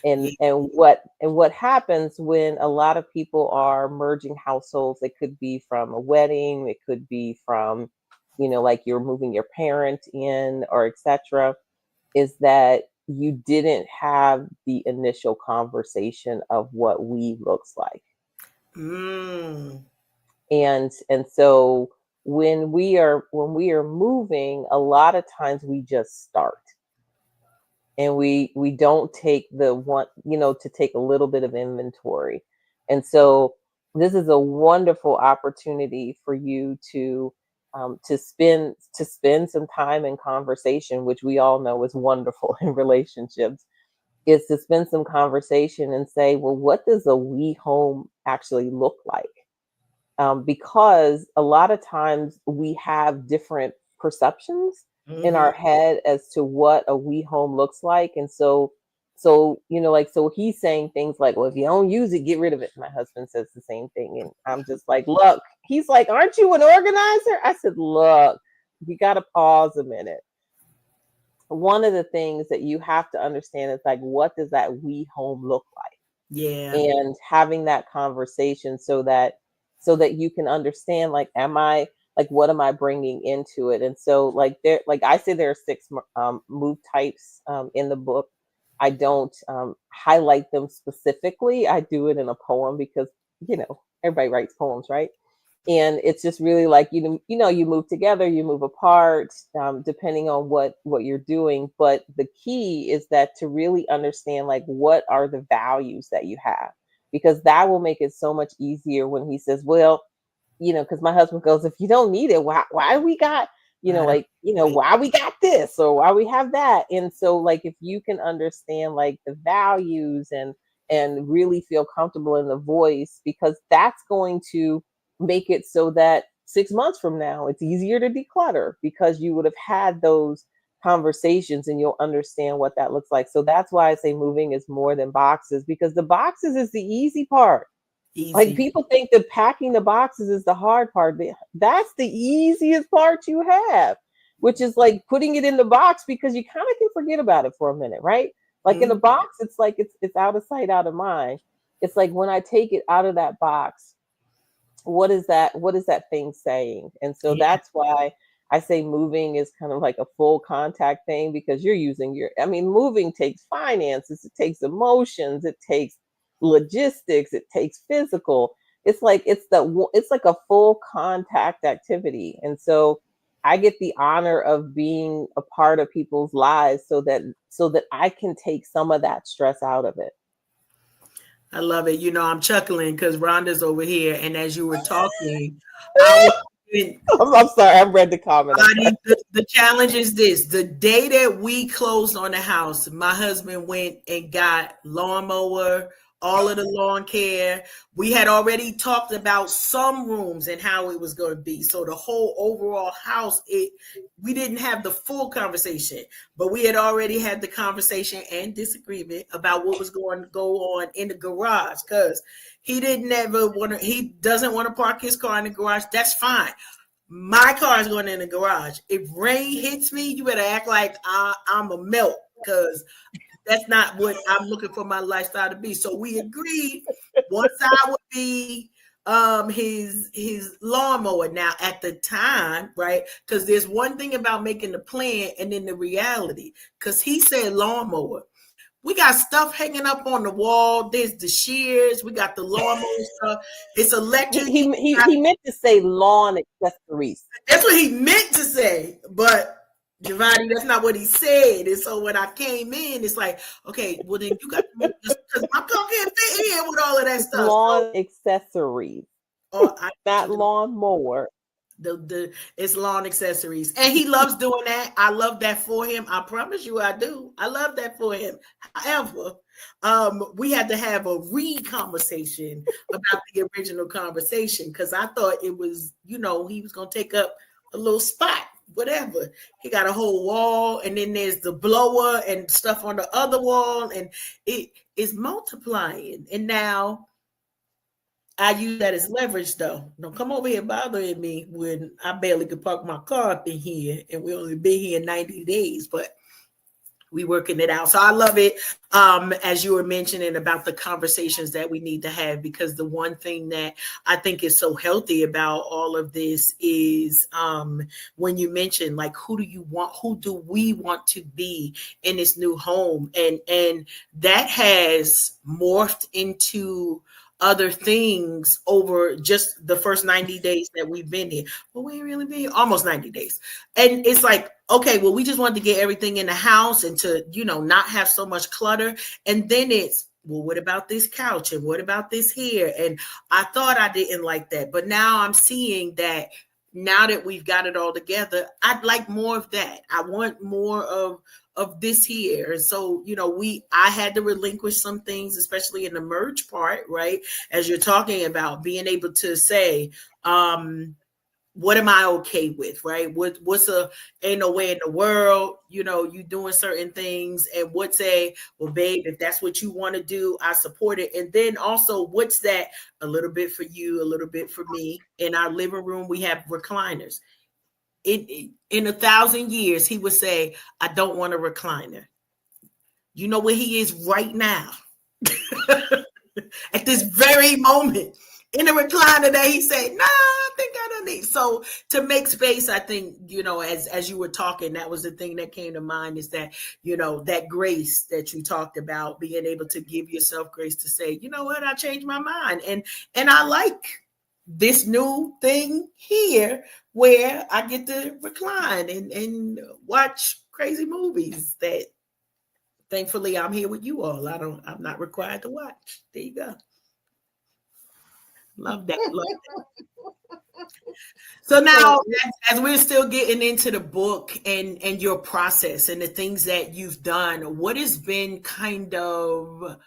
And what happens when a lot of people are merging households? It could be from a wedding, it could be from, like you're moving your parent in or etc. Is that you didn't have the initial conversation of what we looks like. And so when we are moving, a lot of times we just start. And we don't take to take a little bit of inventory. And so this is a wonderful opportunity for you to spend some time in conversation, which we all know is wonderful in relationships, is to spend some conversation and say, well, what does a we home actually look like? Because a lot of times we have different perceptions in our head as to what a we home looks like. And so he's saying things like, well, if you don't use it, get rid of it. My husband says the same thing. And I'm just like, look, he's like, aren't you an organizer? I said, look, you got to pause a minute. One of the things that you have to understand is like, what does that we home look like? Yeah. And having that conversation so that you can understand, like, what am I bringing into it? And so like I say, there are 6 move types in the book. I don't highlight them specifically. I do it in a poem because, everybody writes poems, right? And it's just really like, you move together, you move apart, depending on what you're doing. But the key is that to really understand, like, what are the values that you have? Because that will make it so much easier when he says, well, because my husband goes, if you don't need it, why we got, why we got this or why we have that. And so like, if you can understand like the values and really feel comfortable in the voice, because that's going to make it so that 6 months from now, it's easier to declutter because you would have had those conversations and you'll understand what that looks like. So that's why I say moving is more than boxes, because the boxes is the easy part. Easy. Like people think that packing the boxes is the hard part. That's the easiest part you have, which is like putting it in the box, because you kind of can forget about it for a minute, right? Like in a box, it's like it's out of sight, out of mind. It's like when I take it out of that box, what is that thing saying? And so that's why I say moving is kind of like a full contact thing, because you're using moving takes finances, it takes emotions, it takes logistics, it takes physical. It's like a full contact activity. And so I get the honor of being a part of people's lives so that I can take some of that stress out of it. I love it. I'm chuckling because Rhonda's over here, and as you were talking, I'm sorry, I read the comment. The challenge is this: the day that we closed on the house, my husband went and got lawnmower, all of the lawn care. We had already talked about some rooms and how it was going to be. So the whole overall house, we didn't have the full conversation, but we had already had the conversation and disagreement about what was going to go on in the garage, because he doesn't want to park his car in the garage. That's fine. My car is going in the garage. If rain hits me, you better act like I'm a melt, because that's not what I'm looking for my lifestyle to be. So we agreed one side would be his lawnmower. Now at the time, right? Because there's one thing about making the plan and then the reality. Because he said lawnmower. We got stuff hanging up on the wall. There's the shears. We got the lawnmower stuff. It's electric. He meant to say lawn accessories. That's what he meant to say. But Giovanni, that's not what he said. And so when I came in, it's like, okay, well then you got to move this because my car can't fit in with all of that It's stuff. So, lawn accessories, I not lawn mower. the it's lawn accessories, and he loves doing that. I love that for him. I promise you, I do. I love that for him. However, we had to have a re-conversation about the original conversation because I thought it was, he was gonna take up a little spot. Whatever. He got a whole wall, and then there's the blower and stuff on the other wall, and it is multiplying. And now I use that as leverage, though. Don't come over here bothering me when I barely could park my car up in here, and we only been here 90 days, but we working it out. So I love it. As you were mentioning about the conversations that we need to have, because the one thing that I think is so healthy about all of this is when you mention like who do we want to be in this new home, and that has morphed into other things over just the first 90 days that we've been here. Well, we ain't really been here almost 90 days. And it's like, okay, well, we just wanted to get everything in the house and to, not have so much clutter. And then it's, well, what about this couch? And what about this here? And I thought I didn't like that. But now I'm seeing that now that we've got it all together, I'd like more of that. I want more of this here. And so, I had to relinquish some things, especially in the merge part, right? As you're talking about being able to say, what am I okay with, right? Ain't no way in the world, you doing certain things, and well, babe, if that's what you want to do, I support it. And then also, what's that? A little bit for you, a little bit for me. In our living room, we have recliners. In 1,000 years, he would say, I don't want a recliner. You know where he is right now? At this very moment. In the recliner that he said, nah, I think I don't need. So to make space, I think, as you were talking, that was the thing that came to mind, is that, that grace that you talked about, being able to give yourself grace to say, you know what, I changed my mind. And I like this new thing here where I get to recline and watch crazy movies that thankfully I'm here with you all. I'm not required to watch. There you go. Love that. Love that. So now, as we're still getting into the book and your process and the things that you've done, what has been kind of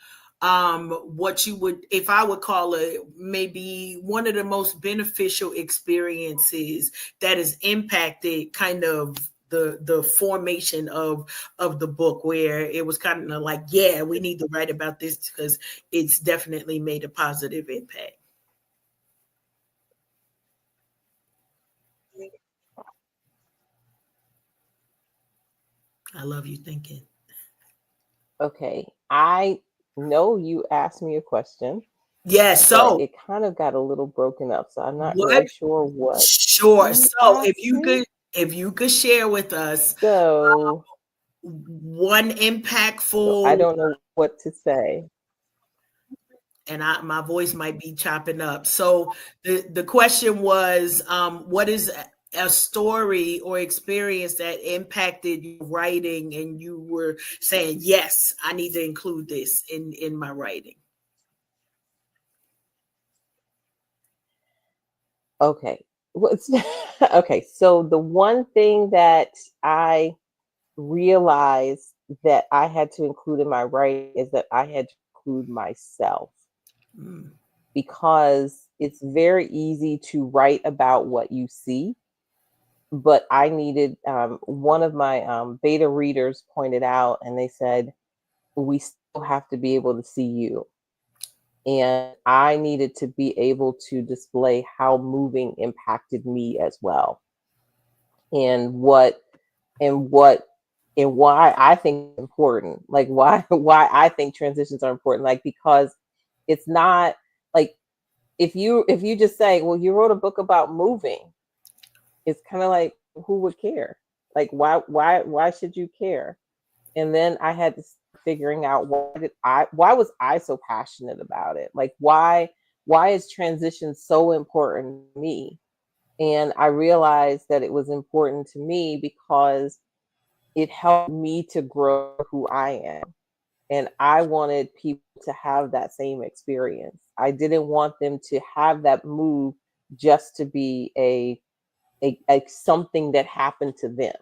what you would, if I would call it, maybe one of the most beneficial experiences that has impacted kind of the formation of the book, where it was kind of like, yeah, we need to write about this because it's definitely made a positive impact. I love you thinking. Okay, I know you asked me a question. Yes, but so it kind of got a little broken up, so I'm not what? really sure what. Sure. you So asked me. if you could share with us So one I impactful, don't know what to say. and my voice might be chopping up. So the question was, what is a story or experience that impacted your writing, and you were saying, yes, I need to include this in my writing. Okay. Okay, so the one thing that I realized that I had to include in my writing is that I had to include myself, Mm. because it's very easy to write about what you see. But I needed, one of my beta readers pointed out, and they said, we still have to be able to see you. And I needed to be able to display how moving impacted me as well, and and what and why I think it's important, like why I think transitions are important, like because it's not like, if you just say, well, you wrote a book about moving, it's kind of like, who would care? Like, why should you care? And then I had to start figuring out, why was I so passionate about it? Like, why is transition so important to me? And I realized that it was important to me because it helped me to grow who I am. And I wanted people to have that same experience. I didn't want them to have that move just to be a something that happened to them.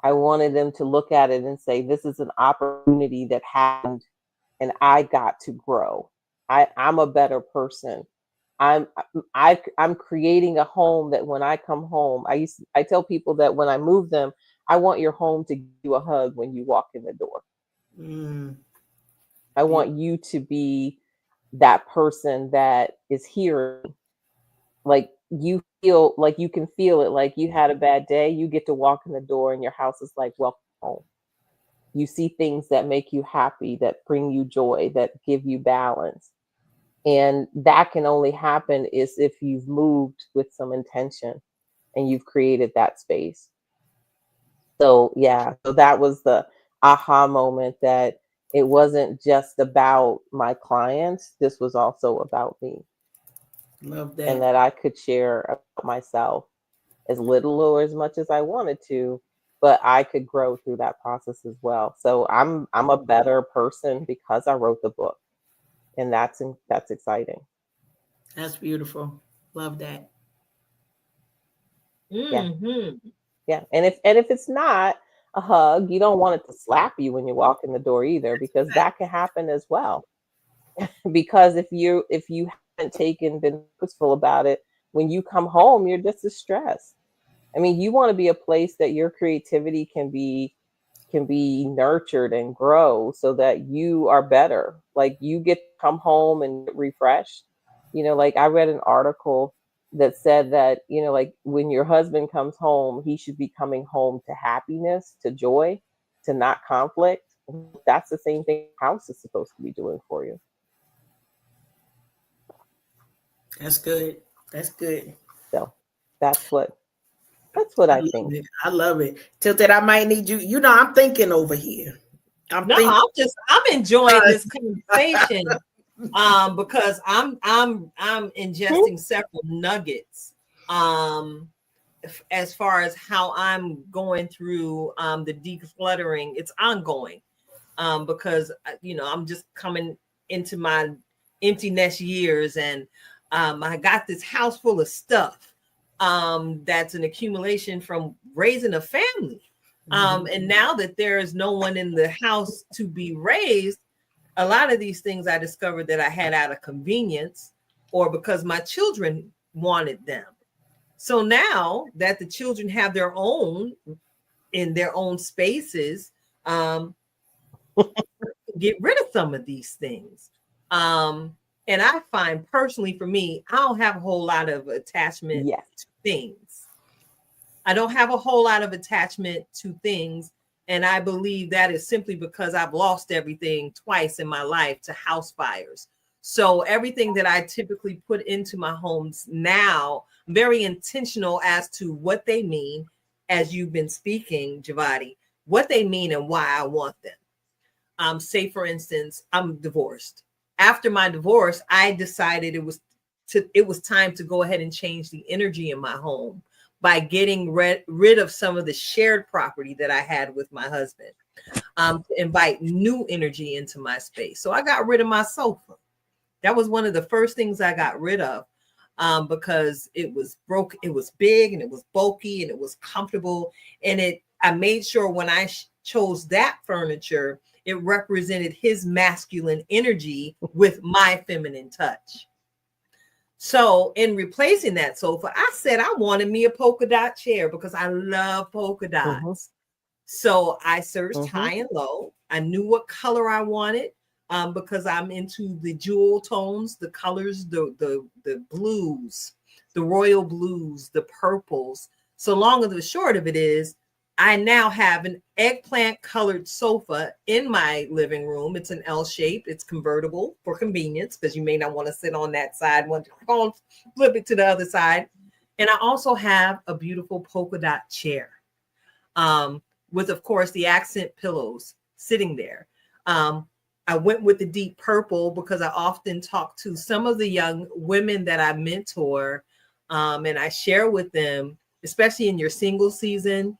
I wanted them to look at it and say, this is an opportunity that happened and I got to grow. I'm a better person. I'm creating a home that when I come home, I tell people that when I move them, I want your home to give you a hug when you walk in the door. I want you to be that person that is hearing, like you feel like you can feel it, like you had a bad day, you get to walk in the door and your house is like, welcome home. You see things that make you happy, that bring you joy, that give you balance. And that can only happen is if you've moved with some intention and you've created that space. So yeah, so that was the aha moment, that it wasn't just about my clients, this was also about me. Love that. And that I could share about myself as little or as much as I wanted to, but I could grow through that process as well. So I'm a better person because I wrote the book, and that's exciting. That's beautiful. Love that. Yeah, Mm-hmm. yeah. And if it's not a hug, you don't want it to slap you when you walk in the door either, because that can happen as well. Because if you haven't been purposeful about it, when you come home, you're just as stressed. I mean, you want to be a place that your creativity can be nurtured and grow so that you are better. Like you get to come home and get refreshed. Like I read an article that said that, like when your husband comes home, he should be coming home to happiness, to joy, to not conflict. That's the same thing house is supposed to be doing for you. That's good. That's good. So that's what I think. I love it. Tilted, I might need you. I'm thinking over here. I'm No, thinking. I'm enjoying this conversation because I'm ingesting several nuggets as far as how I'm going through the decluttering. It's ongoing because I'm just coming into my empty nest years, and I got this house full of stuff that's an accumulation from raising a family. And now that there is no one in the house to be raised, a lot of these things I discovered that I had out of convenience or because my children wanted them. So now that the children have their own in their own spaces, get rid of some of these things. And I find personally for me, I don't have a whole lot of attachment to things. I don't have a whole lot of attachment to things. And I believe that is simply because I've lost everything twice in my life to house fires. So everything that I typically put into my homes now, I'm very intentional as to what they mean, as you've been speaking, Jevata, what they mean and why I want them. Say, for instance, I'm divorced. After my divorce, I decided it was time to go ahead and change the energy in my home by getting rid of some of the shared property that I had with my husband, to invite new energy into my space. So I got rid of my sofa. That was one of the first things I got rid of because it was broke. It was big and it was bulky and it was comfortable. And I made sure when I chose that furniture, it represented his masculine energy with my feminine touch. So in replacing that sofa, I said I wanted me a polka dot chair because I love polka dots. Mm-hmm. So I searched high and low. I knew what color I wanted because I'm into the jewel tones, the colors, the blues, the royal blues, the purples. So long and the short of it is, I now have an eggplant colored sofa in my living room. It's an L shape. It's convertible for convenience because you may not want to sit on that side. Want to flip it to the other side. And I also have a beautiful polka dot chair with, of course, the accent pillows sitting there. I went with the deep purple because I often talk to some of the young women that I mentor and I share with them, especially in your single season.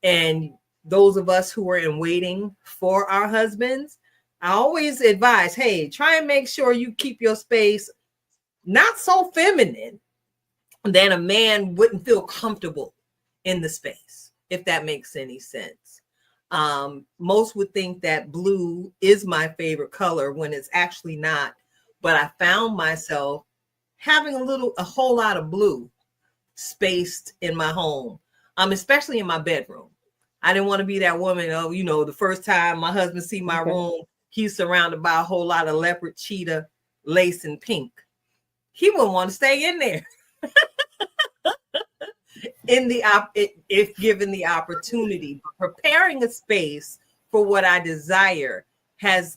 And those of us who are in waiting for our husbands, I always advise, hey, try and make sure you keep your space not so feminine that a man wouldn't feel comfortable in the space, if that makes any sense. Most would think that blue is my favorite color when it's actually not. But I found myself having a whole lot of blue spaced in my home, especially in my bedroom. I didn't want to be that woman, the first time my husband see my room, he's surrounded by a whole lot of leopard, cheetah, lace, and pink. He wouldn't want to stay in there. If given the opportunity. Preparing a space for what I desire has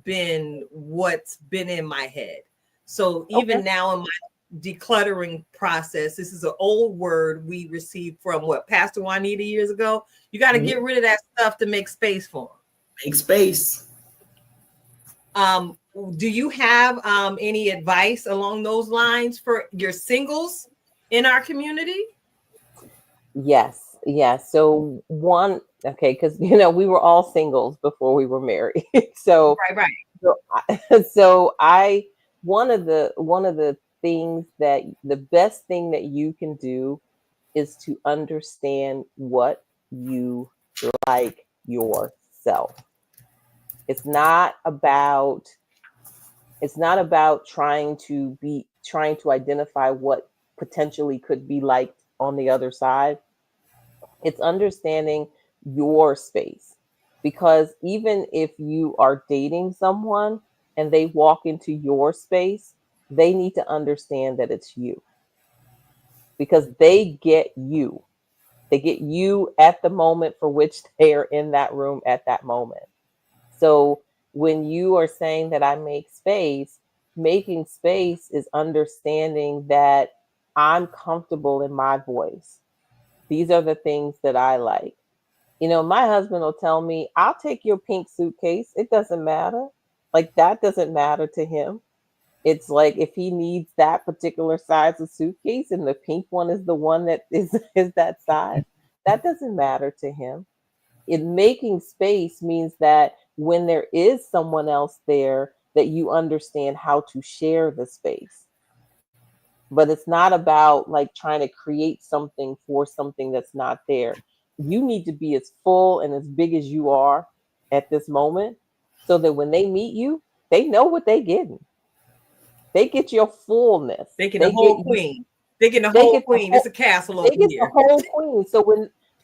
been what's been in my head. So even now in my decluttering process, this is an old word we received from Pastor Juanita years ago. You got to get rid of that stuff to make space for them. Make space. Do you have any advice along those lines for your singles in our community? Yes. So because we were all singles before we were married. So right. So one of the things that the best thing that you can do is to understand what you like yourself. It's not about trying to identify what potentially could be liked on the other side. It's understanding your space, because even if you are dating someone and they walk into your space, they need to understand that it's you, because they get you at the moment for which they are in that room at that moment. So when you are saying that I make space, making space is understanding that I'm comfortable in my voice. These are the things that I like. My husband will tell me, I'll take your pink suitcase. It doesn't matter. Like, that doesn't matter to him. It's like, if he needs that particular size of suitcase and the pink one is the one that is that size, that doesn't matter to him. Making space means that when there is someone else there, that you understand how to share the space. But it's not about like trying to create something for something that's not there. You need to be as full and as big as you are at this moment, so that when they meet you, they know what they're getting. They get your fullness. They get the whole queen. They get the whole queen. It's a castle over here. They get the whole queen.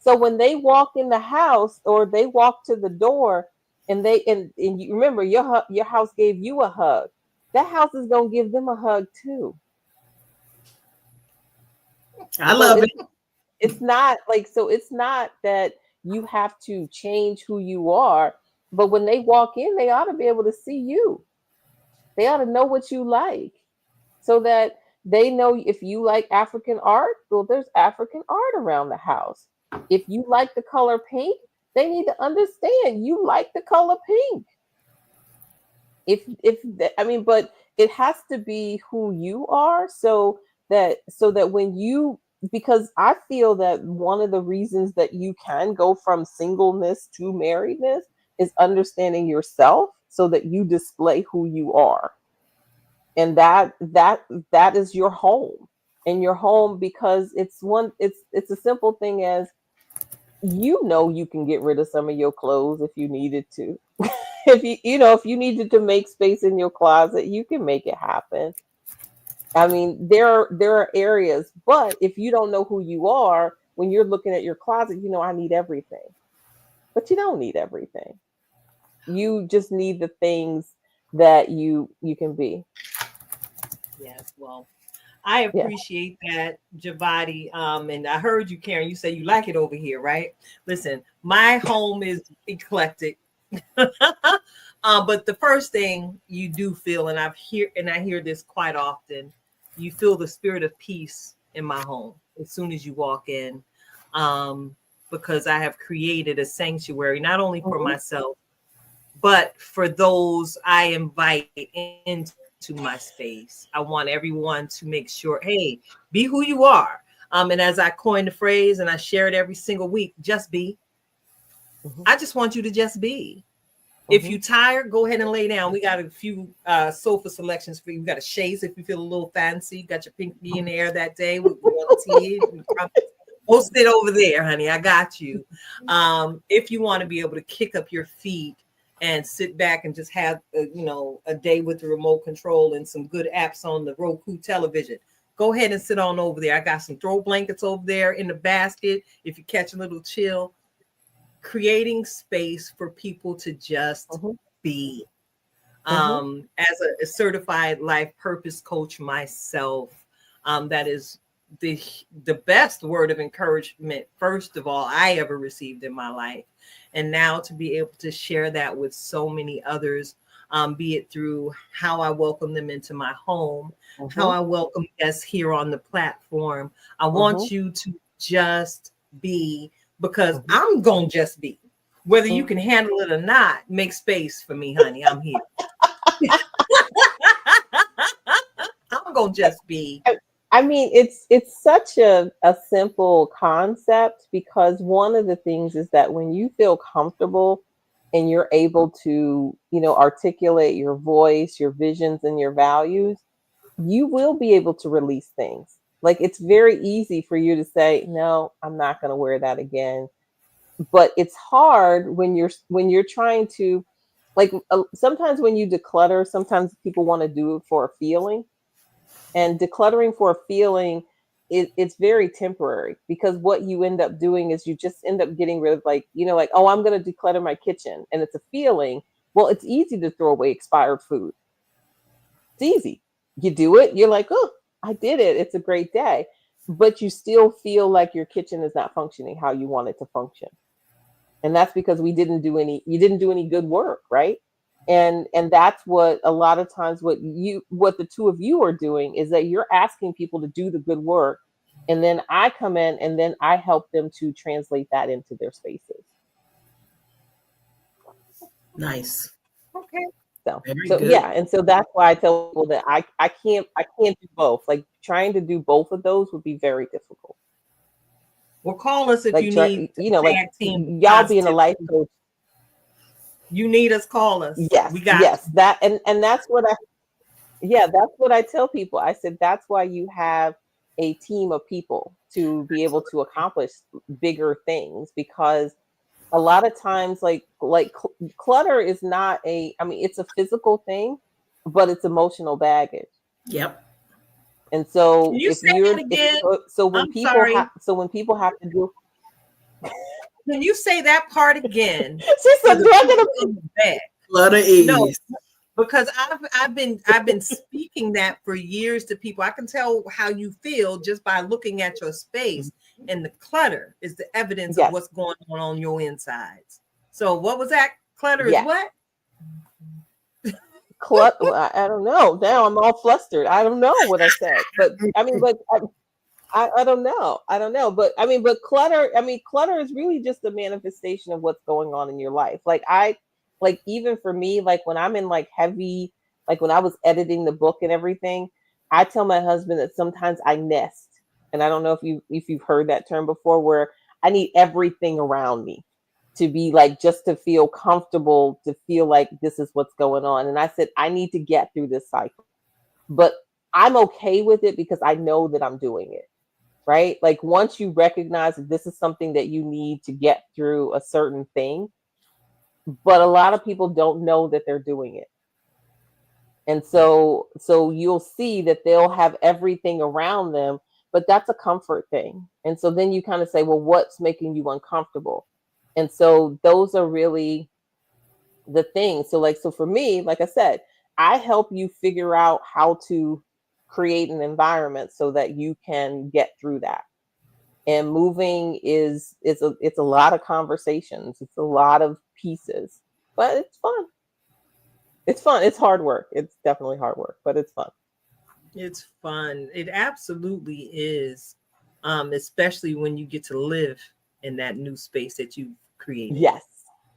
So when they walk in the house or they walk to the door, and you remember your house gave you a hug, that house is gonna give them a hug too. I love it. It's not that you have to change who you are, but when they walk in, they ought to be able to see you. They ought to know what you like, so that they know if you like African art, well, there's African art around the house. If you like the color pink, they need to understand you like the color pink. But it has to be who you are, so that because I feel that one of the reasons that you can go from singleness to marriedness is understanding yourself, so that you display who you are. And that is your home. And your home, because it's a simple thing as, you can get rid of some of your clothes if you needed to. if you needed to make space in your closet, you can make it happen. I mean, there are areas, but if you don't know who you are, when you're looking at your closet, I need everything. But you don't need everything. You just need the things that you can be. Yes, well, I appreciate that, Jevata. And I heard you, Karen. You say you like it over here, right? Listen, my home is eclectic. But the first thing you do feel, and I hear this quite often, you feel the spirit of peace in my home as soon as you walk in, because I have created a sanctuary, not only for myself, but for those I invite into my space. I want everyone to make sure, hey, be who you are. And as I coined the phrase, and I share it every single week, just be. I just want you to just be. If you're tired, go ahead and lay down. We got a few sofa selections for you. We got a shades if you feel a little fancy. You got your pinky in the air that day with tea. Go sit over there, honey. I got you. If you want to be able to kick up your feet and sit back and just have a day with the remote control and some good apps on the Roku television, go ahead and sit on over there. I got some throw blankets over there in the basket. If you catch a little chill, creating space for people to just be. As a certified life purpose coach myself, that is the best word of encouragement, first of all, I ever received in my life. And now to be able to share that with so many others, be it through how I welcome them into my home, how I welcome guests here on the platform. I want you to just be, because I'm going to just be. Whether you can handle it or not, make space for me, honey. I'm here. I'm going to just be. I mean, it's such a simple concept, because one of the things is that when you feel comfortable and you're able to, articulate your voice, your visions, and your values, you will be able to release things. Like, it's very easy for you to say, no, I'm not going to wear that again. But it's hard when you're trying to, like, sometimes when you declutter, sometimes people want to do it for a feeling. And decluttering for a feeling, it's very temporary, because what you end up doing is you just end up getting rid of, oh, I'm going to declutter my kitchen. And it's a feeling. Well, it's easy to throw away expired food. It's easy. You do it. You're like, oh, I did it. It's a great day. But you still feel like your kitchen is not functioning how you want it to function. And that's because you didn't do any good work, right? And that's what a lot of times what the two of you are doing is that you're asking people to do the good work, and then I come in and then I help them to translate that into their spaces. Nice. Okay. So yeah, and so that's why I tell people that I can't do both. Like, trying to do both of those would be very difficult. Well, call us if you need tag team. Y'all being a life coach. You need us, call us. Yes, we got yes. You. That and that's what I tell people. I said that's why you have a team of people to be able to accomplish bigger things, because a lot of times like clutter is not it's a physical thing, but it's emotional baggage. Yep. And so when people have to do. Can you say that part again? She said, Clutter is. No, because I've been speaking that for years to people. I can tell how you feel just by looking at your space, and the clutter is the evidence of what's going on your insides. So what was that? Clutter is what? I don't know. Now I'm all flustered. I don't know what I said, but I don't know. But clutter is really just a manifestation of what's going on in your life. Even for me, like when I'm in heavy, like when I was editing the book and everything, I tell my husband that sometimes I nest. And I don't know if you've heard that term before, where I need everything around me to be just to feel comfortable, to feel like this is what's going on. And I said, I need to get through this cycle, but I'm okay with it because I know that I'm doing it. Right? Like, once you recognize that this is something that you need to get through a certain thing, but a lot of people don't know that they're doing it. And so you'll see that they'll have everything around them, but that's a comfort thing. And so then you kind of say, well, what's making you uncomfortable? And so those are really the things. So for me, like I said, I help you figure out how to create an environment so that you can get through that. And moving it's a lot of conversations. It's a lot of pieces, but it's fun. It's fun. It's hard work. It's definitely hard work, but it's fun. It's fun. It absolutely is. Especially when you get to live in that new space that you've created. Yes.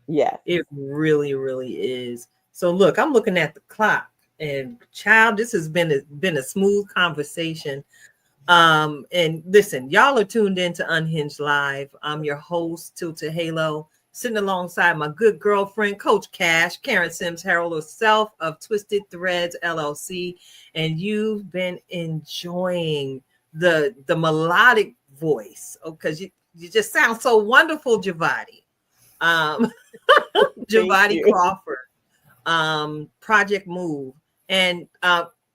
Yes. It really, really is. So look, I'm looking at the clock, and child, this has been a smooth conversation. And listen, y'all are tuned in to Unhinged Live. I'm your host, Tilta Halo, sitting alongside my good girlfriend, Coach Cash, Karen Sims Harold herself of Twisted Threads LLC. And you've been enjoying the melodic voice, because you just sound so wonderful, Jevati. Jevata Crawford, Project Move. And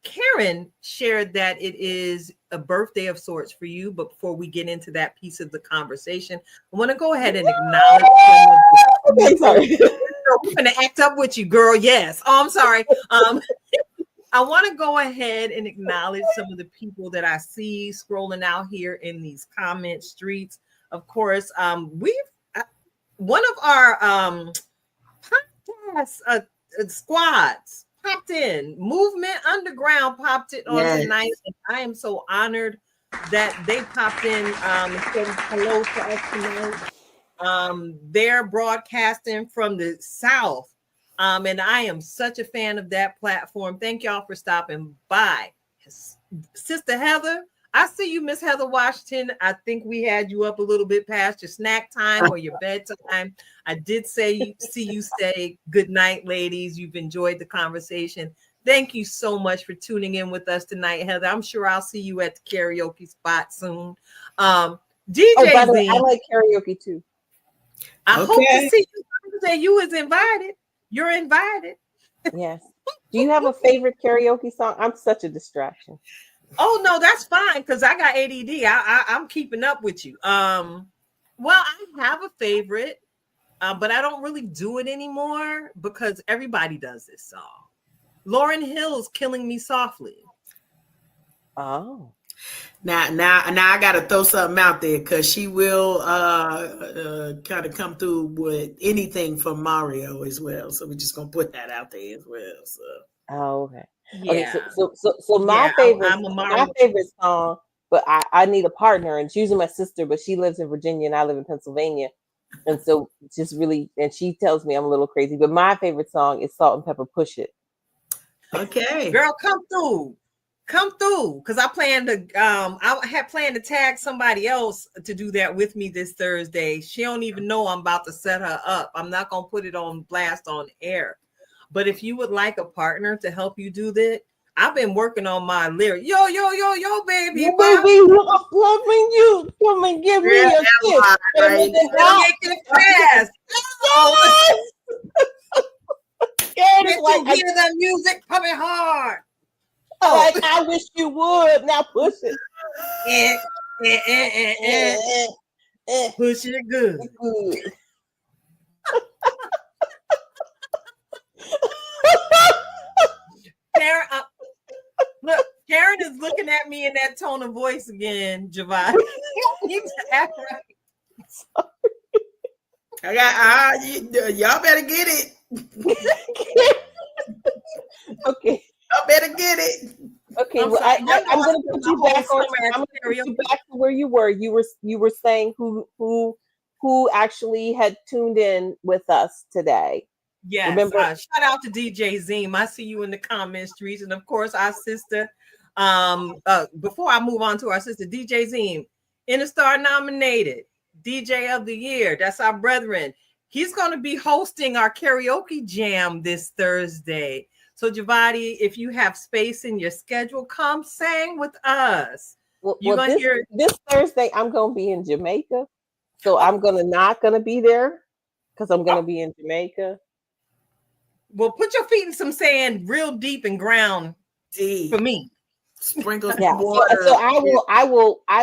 Karen shared that it is a birthday of sorts for you. But before we get into that piece of the conversation, I want to go ahead and acknowledge some of the sorry. I'm going to act up with you, girl. Yes. Oh, I'm sorry. I want to go ahead and acknowledge some of the people that I see scrolling out here in these comment streets. Of course, one of our podcast squads popped in. Movement Underground popped it on tonight, and I am so honored that they popped in and said hello to us tonight. They're broadcasting from the South, and I am such a fan of that platform. Thank y'all for stopping by. Sister Heather, I see you, Miss Heather Washington. I think we had you up a little bit past your snack time or your bedtime. I did see you say good night, ladies. You've enjoyed the conversation. Thank you so much for tuning in with us tonight, Heather. I'm sure I'll see you at the karaoke spot soon. DJ by the way, I like karaoke too. I hope to see you. You was invited. You're invited. Yes. Do you have a favorite karaoke song? I'm such a distraction. Oh no, that's fine, because I got ADD. I'm keeping up with you. Well, I have a favorite, but I don't really do it anymore because everybody does this song. Lauryn Hill's "Killing Me Softly." Oh. Now I gotta throw something out there, because she will kind of come through with anything from Mario as well. So we're just gonna put that out there as well. So okay. Yeah. Okay, so my favorite song, but I need a partner, and it's usually my sister, but she lives in Virginia and I live in Pennsylvania. And so just really, and she tells me I'm a little crazy, but my favorite song is Salt and Pepper Push It. Okay. Girl, come through. Because I had planned to tag somebody else to do that with me this Thursday. She don't even know I'm about to set her up. I'm not gonna put it on blast on air. But if you would like a partner to help you do that, I've been working on my lyric. Yo, baby. Yo, baby, I'm loving you. Come and give me a kiss. Right. Make it fast. It's like hear the music coming hard. Like I wish you would. Now push it. Push it good. Karen, look, Karen is looking at me in that tone of voice again, Jevata. Act right. I got y'all better get it. Okay. Y'all better get it. Okay, well, I'm going to put you back on. I'm going to put you back to where you were. You were saying who actually had tuned in with us today. Yes. Remember? Shout out to DJ Zeem. I see you in the comment streets, and of course our sister. Before I move on to our sister, DJ Zeem, Interstar nominated DJ of the Year. That's our brethren. He's going to be hosting our karaoke jam this Thursday. So, Jevati, if you have space in your schedule, come sing with us. This Thursday, I'm going to be in Jamaica. So I'm not going to be there because I'm going to be in Jamaica. Well, put your feet in some sand real deep and ground for me. Sprinkle some water. So I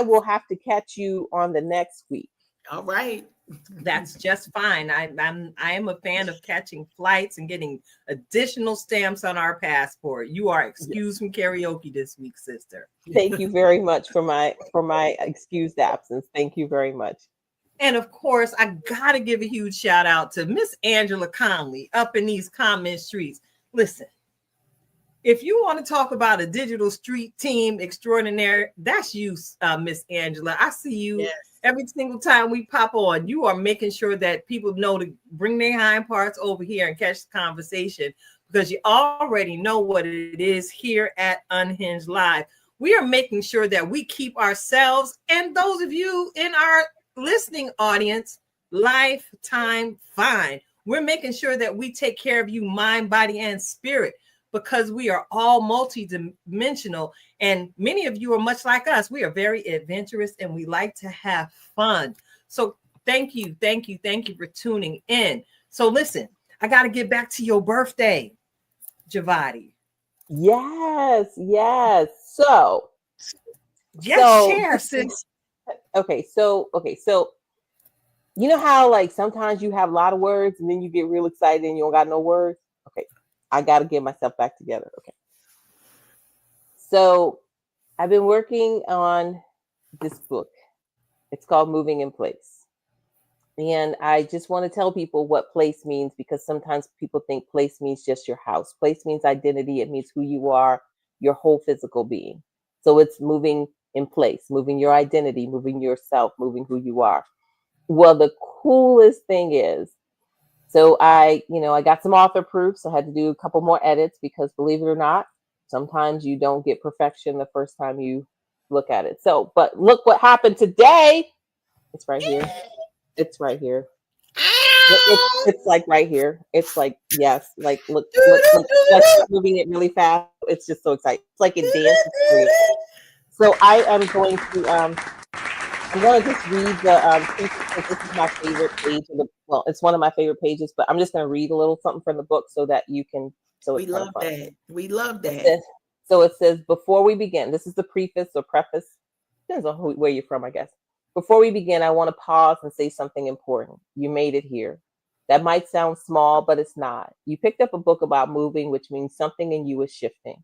will have to catch you on the next week. All right. That's just fine. I am a fan of catching flights and getting additional stamps on our passport. You are excused from karaoke this week, sister. Thank you very much for my excused absence. Thank you very much. And of course, I gotta give a huge shout out to Miss Angela Conley up in these comment streets. Listen, if you want to talk about a digital street team extraordinaire, that's you, Miss Angela. I see you. Yes. Every single time we pop on, you are making sure that people know to bring their hind parts over here and catch the conversation, because you already know what it is here at Unhinged Live. We are making sure that we keep ourselves and those of you in our listening audience Lifetime Fine. We're making sure that we take care of you, mind, body, and spirit, because we are all multidimensional. And many of you are much like us. We are very adventurous and we like to have fun. So thank you for tuning in. So listen, I got to get back to your birthday, Jevati. Yes. So Share, sis. Okay. So you know how like sometimes you have a lot of words and then you get real excited and you don't got no words? Okay. I got to get myself back together. Okay. So I've been working on this book. It's called Moving in Place. And I just want to tell people what place means, because sometimes people think place means just your house. Place means identity. It means who you are, your whole physical being. So it's moving in place, moving your identity, moving yourself, moving who you are. Well, the coolest thing is, so I got some author proofs. I had to do a couple more edits because, believe it or not, sometimes you don't get perfection the first time you look at it. So, but look what happened today. It's right here. It's right here. It's like right here. It's like, yes, like look, like moving it really fast. It's just so exciting. It's like it dances for you. So I am going to I'm going to just read the because this is my favorite page of the, well, it's one of my favorite pages, but I'm just going to read a little something from the book so that you can. So we love that. We love that. It says, before we begin, this is the preface or preface. Depends on where you're from, I guess. Before we begin, I want to pause and say something important. You made it here. That might sound small, but it's not. You picked up a book about moving, which means something in you is shifting.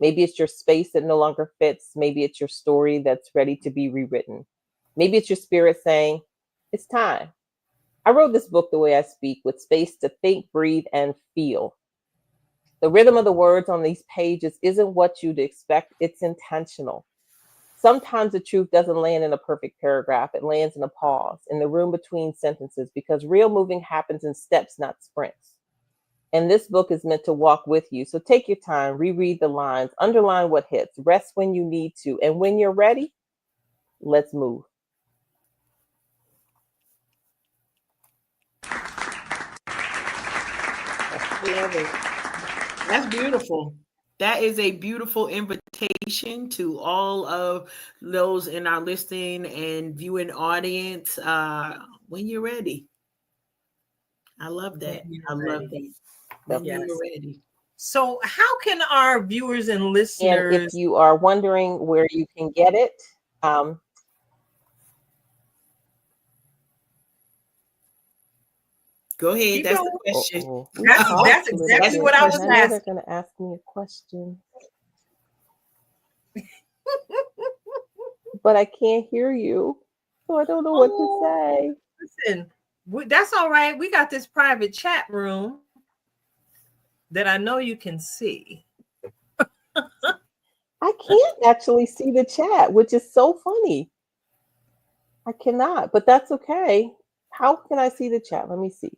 Maybe it's your space that no longer fits. Maybe it's your story that's ready to be rewritten. Maybe it's your spirit saying, it's time. I wrote this book the way I speak, with space to think, breathe, and feel. The rhythm of the words on these pages isn't what you'd expect. It's intentional. Sometimes the truth doesn't land in a perfect paragraph. It lands in a pause, in the room between sentences, because real moving happens in steps, not sprints. And this book is meant to walk with you. So take your time, reread the lines, underline what hits, rest when you need to. And when you're ready, let's move. That's beautiful. That is a beautiful invitation to all of those in our listening and viewing audience. When you're ready. I love that. I love that. When you're ready. So how can our viewers and listeners... And if you are wondering where you can get it, go ahead. That's the question. That's exactly what I was asking. They're going to ask me a question. But I can't hear you. So I don't know what to say. Listen, that's all right. We got this private chat room that I know you can see. I can't actually see the chat, which is so funny. I cannot, but that's okay. How can I see the chat? Let me see.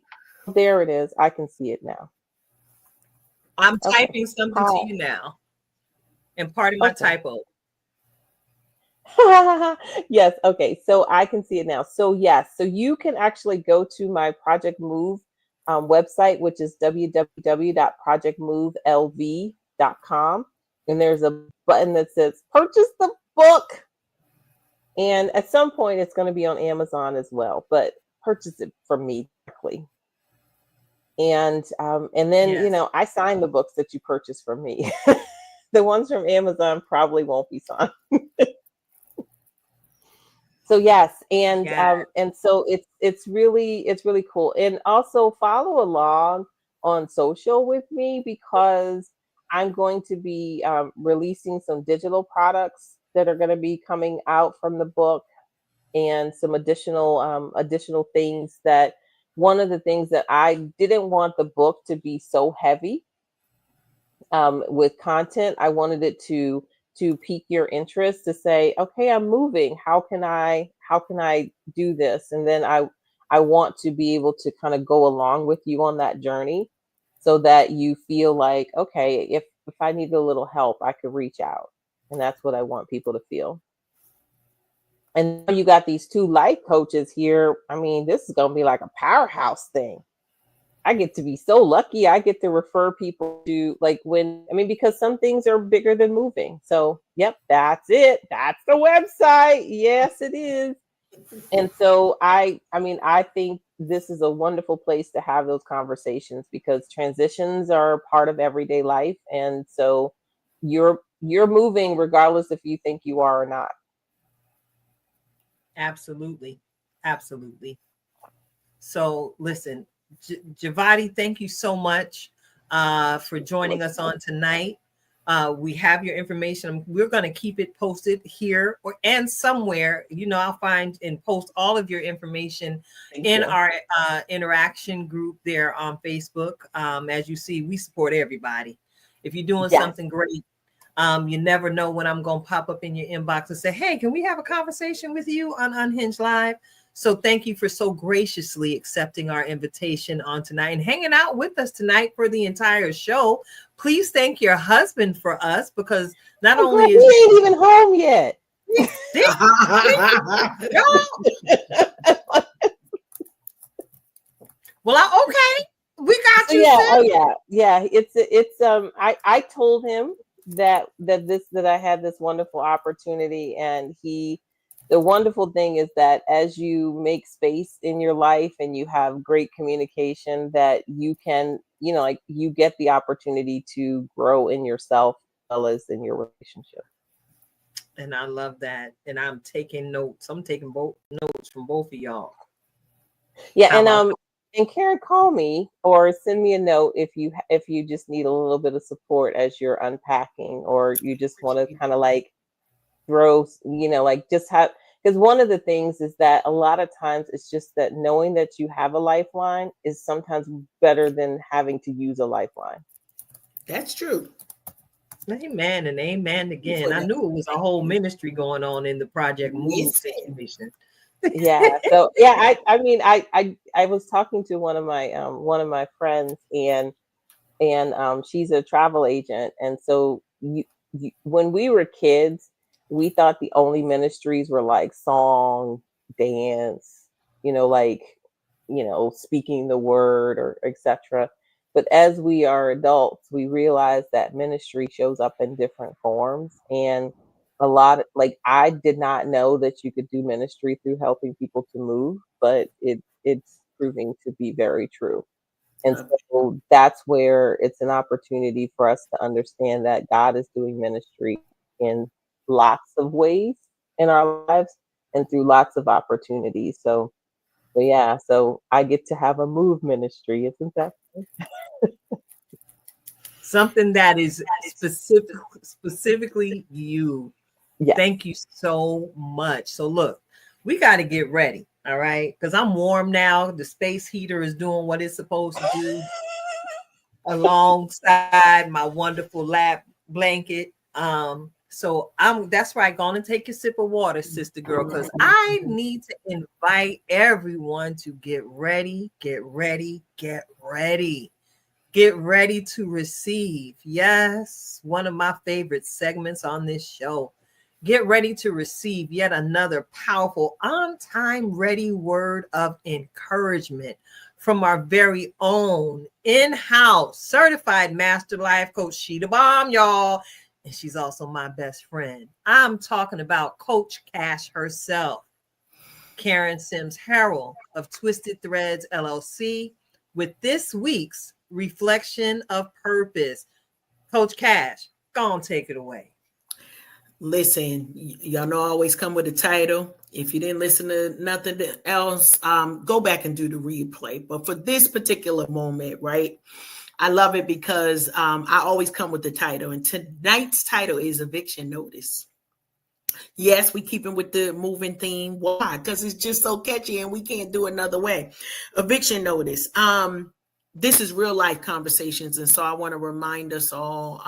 There it is. I can see it now. I'm typing something to you now. And part of my typo. Yes. Okay. So I can see it now. So yes. So you can actually go to my Project Move website, which is www.projectmovelv.com. And there's a button that says purchase the book. And at some point it's going to be on Amazon as well, but purchase it from me directly. And then, I sign the books that you purchase from me. The ones from Amazon probably won't be signed. So yes, and so it's really cool. And also follow along on social with me, because I'm going to be releasing some digital products that are going to be coming out from the book, and some additional things. That one of the things that I didn't want the book to be so heavy with content. I wanted it to pique your interest, to say, okay, I'm moving. How can I do this? And then I want to be able to kind of go along with you on that journey, so that you feel like, okay, if I need a little help, I could reach out. And that's what I want people to feel. And you got these 2 life coaches here. I mean, this is going to be like a powerhouse thing. I get to be so lucky. I get to refer people to because some things are bigger than moving. So, yep, that's it. That's the website. Yes, it is. And so I think this is a wonderful place to have those conversations, because transitions are part of everyday life. And so you're moving regardless if you think you are or not. Absolutely. Absolutely. So listen, Jevata, thank you so much for joining us on tonight. We have your information. We're going to keep it posted here and somewhere. I'll find and post all of your information in our interaction group there on Facebook. As you see, we support everybody. If you're doing something great, you never know when I'm going to pop up in your inbox and say, hey, can we have a conversation with you on Unhinged Live? So thank you for so graciously accepting our invitation on tonight and hanging out with us tonight for the entire show. Please thank your husband for us, because not only is he ain't even home yet. Well, okay, we got you. Yeah. It's I told him that I had this wonderful opportunity, and the wonderful thing is that as you make space in your life and you have great communication, that you can, you get the opportunity to grow in yourself as well as in your relationship. And I love that. And I'm taking notes. I'm taking both notes from both of y'all. Yeah. And Karen, call me or send me a note if you just need a little bit of support as you're unpacking, or you just want to kind of like throw, just have, because one of the things is that a lot of times it's just that knowing that you have a lifeline is sometimes better than having to use a lifeline. That's true. Amen and amen again. I knew it was a whole ministry going on in the Project Move situation. Yeah. So I was talking to one of my friends, and she's a travel agent, and so when we were kids, we thought the only ministries were like song, dance, speaking the word or etc. But as we are adults, we realize that ministry shows up in different forms, and a lot I did not know that you could do ministry through helping people to move, but it's proving to be very true. And so that's where it's an opportunity for us to understand that God is doing ministry in lots of ways in our lives and through lots of opportunities. So I get to have a move ministry, isn't that something that is specifically you? Yes. Thank you so much. So look, we got to get ready. All right. Because I'm warm now. The space heater is doing what it's supposed to do alongside my wonderful lap blanket. So that's right. Going to take a sip of water, sister girl, because I need to invite everyone to get ready to receive. Yes, one of my favorite segments on this show. Get ready to receive yet another powerful, on-time ready word of encouragement from our very own in-house certified master life coach, Sheeta Bomb, y'all. And she's also my best friend. I'm talking about Coach Cash herself, Karen Sims Harrell of Twisted Threads LLC, with this week's Reflection of Purpose. Coach Cash, go on, take it away. Listen, y'all know I always come with a title. If you didn't listen to nothing else, go back and do the replay. But for this particular moment, right, I love it because I always come with the title. And tonight's title is Eviction Notice. Yes, we keep it with the moving theme. Why? Because it's just so catchy and we can't do another way. Eviction Notice. This is real life conversations. And so I want to remind us all,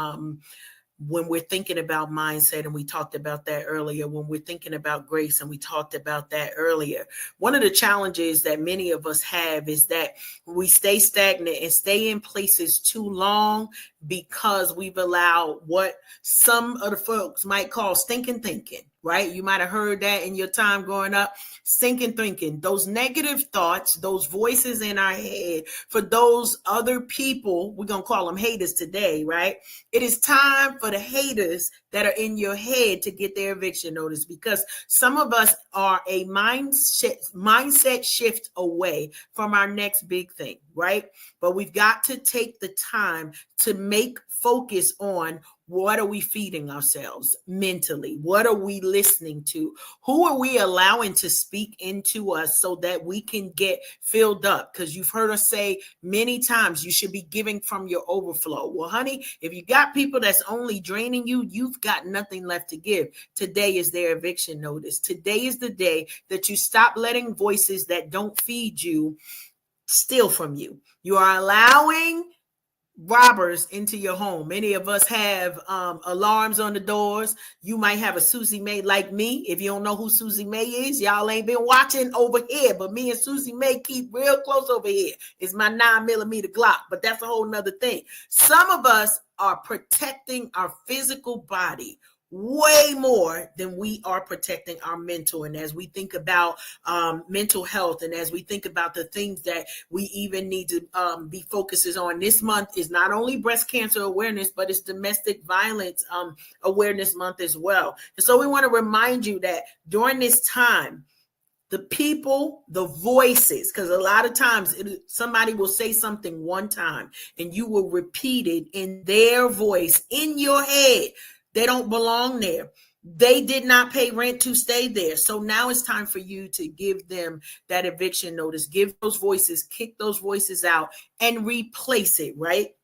when we're thinking about mindset, and we talked about that earlier, when we're thinking about grace, and we talked about that earlier, one of the challenges that many of us have is that we stay stagnant and stay in places too long because we've allowed what some of the folks might call stinking thinking, right? You might have heard that in your time growing up. Sinking thinking, those negative thoughts, those voices in our head, for those other people, we're going to call them haters today, right? It is time for the haters that are in your head to get their eviction notice, because some of us are a mindset shift away from our next big thing, right? But we've got to take the time to make focus on what are we feeding ourselves mentally? What are we listening to? Who are we allowing to speak into us so that we can get filled up? Because you've heard us say many times, you should be giving from your overflow. Well, honey, if you got people that's only draining you, you've got nothing left to give. Today is their eviction notice. Today is the day that you stop letting voices that don't feed you steal from you. You are allowing robbers into your home. Many of us have alarms on the doors. You might have a Susie May like me. If you don't know who Susie May is, y'all ain't been watching over here, but me and Susie May keep real close over here. It's my 9mm Glock, but that's a whole nother thing. Some of us are protecting our physical body way more than we are protecting our mental. And as we think about mental health, and as we think about the things that we even need to be focuses on, this month is not only breast cancer awareness, but it's domestic violence awareness month as well. And so we want to remind you that during this time, the people, the voices, because a lot of times somebody will say something one time and you will repeat it in their voice in your head. They don't belong there. They did not pay rent to stay there. So now it's time for you to give them that eviction notice. Give those voices, kick those voices out and replace it, right?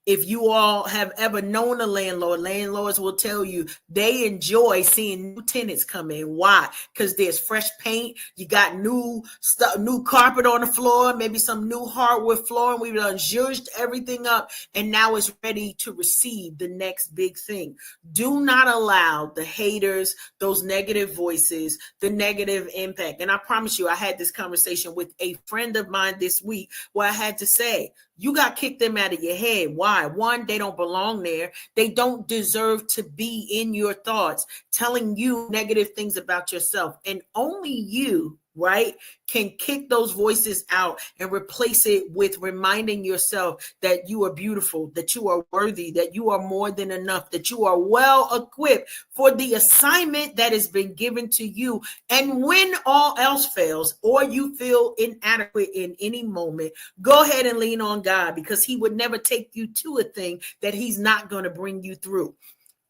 If you all have ever known a landlord, landlords will tell you they enjoy seeing new tenants come in. Why? Because there's fresh paint. You got new stuff, new carpet on the floor, maybe some new hardwood flooring. We've done zhuzhed everything up, and now it's ready to receive the next big thing. Do not allow the haters, those negative voices, the negative impact. And I promise you, I had this conversation with a friend of mine this week where I had to say, you got kicked them out of your head. Why? One, they don't belong there. They don't deserve to be in your thoughts, telling you negative things about yourself. And only you, right, can kick those voices out and replace it with reminding yourself that you are beautiful, that you are worthy, that you are more than enough, that you are well equipped for the assignment that has been given to you. And when all else fails, or you feel inadequate in any moment, go ahead and lean on God, because he would never take you to a thing that he's not going to bring you through.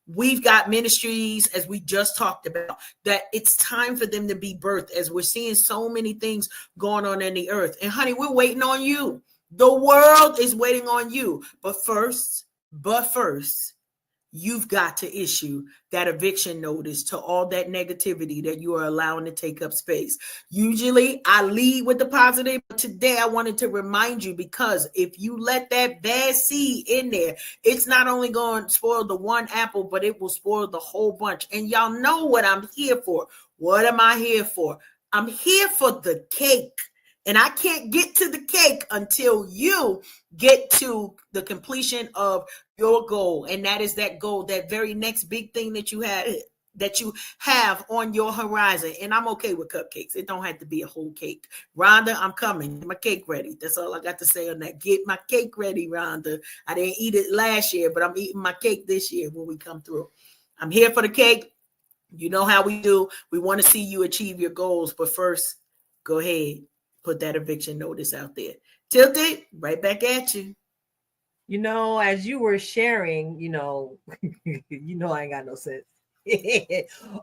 We've got ministries, as we just talked about, that it's time for them to be birthed, as we're seeing so many things going on in the earth. And honey, we're waiting on you. The world is waiting on you. But first, you've got to issue that eviction notice to all that negativity that you are allowing to take up space. Usually I lead with the positive, but today I wanted to remind you, because if you let that bad seed in there, it's not only going to spoil the one apple, but it will spoil the whole bunch. And y'all know what I'm here for. What am I here for? I'm here for the cake. And I can't get to the cake until you get to the completion of your goal. And that is that goal, that very next big thing that you have on your horizon. And I'm okay with cupcakes. It don't have to be a whole cake. Rhonda, I'm coming. Get my cake ready. That's all I got to say on that. Get my cake ready, Rhonda. I didn't eat it last year, but I'm eating my cake this year when we come through. I'm here for the cake. You know how we do. We want to see you achieve your goals. But first, go ahead. Put that eviction notice out there. Tilted, right back at you. You know, as you were sharing, you know I ain't got no sense.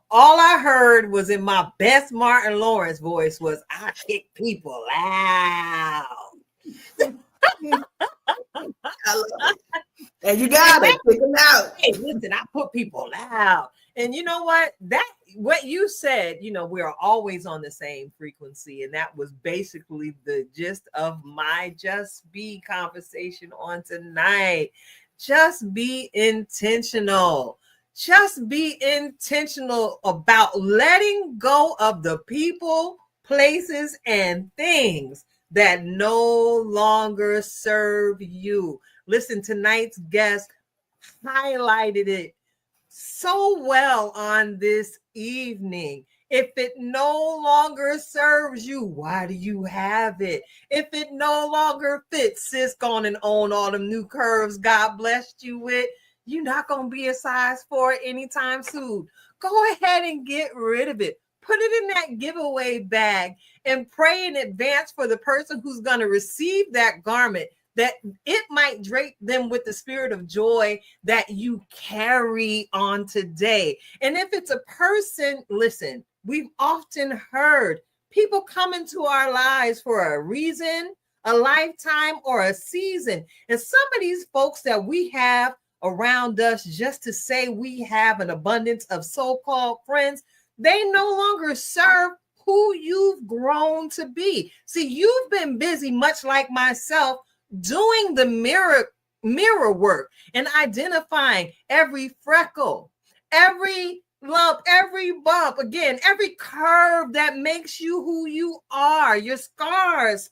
All I heard was in my best Martin Lawrence voice was, I kick people out. I love it. And you got it. Kick them out. Hey, listen, I put people out. And you know what? What you said, we're always on the same frequency. And that was basically the gist of my Just Be conversation on tonight. Just be intentional. Just be intentional about letting go of the people, places, and things that no longer serve you. Listen, tonight's guest highlighted it so well on this evening. If it no longer serves you, why do you have it? If it no longer fits, sis, gone and own all them new curves God blessed you with. You're not going to be a size 4 anytime soon. Go ahead and get rid of it. Put it in that giveaway bag and pray in advance for the person who's going to receive that garment, that it might drape them with the spirit of joy that you carry on today. And if it's a person, listen, we've often heard people come into our lives for a reason, a lifetime, or a season. And some of these folks that we have around us, just to say we have an abundance of so-called friends, they no longer serve who you've grown to be. See, you've been busy, much like myself, doing the mirror work and identifying every freckle, every lump, every bump, again, every curve that makes you who you are. Your scars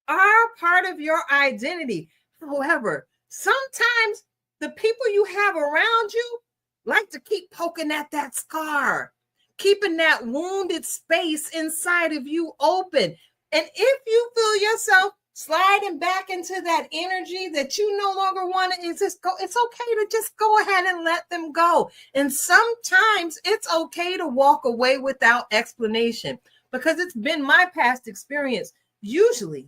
are part of your identity. However, sometimes the people you have around you like to keep poking at that scar, keeping that wounded space inside of you open. And if you feel yourself sliding back into that energy that you no longer want to exist, it's okay to just go ahead and let them go. And sometimes it's okay to walk away without explanation, because it's been my past experience. Usually,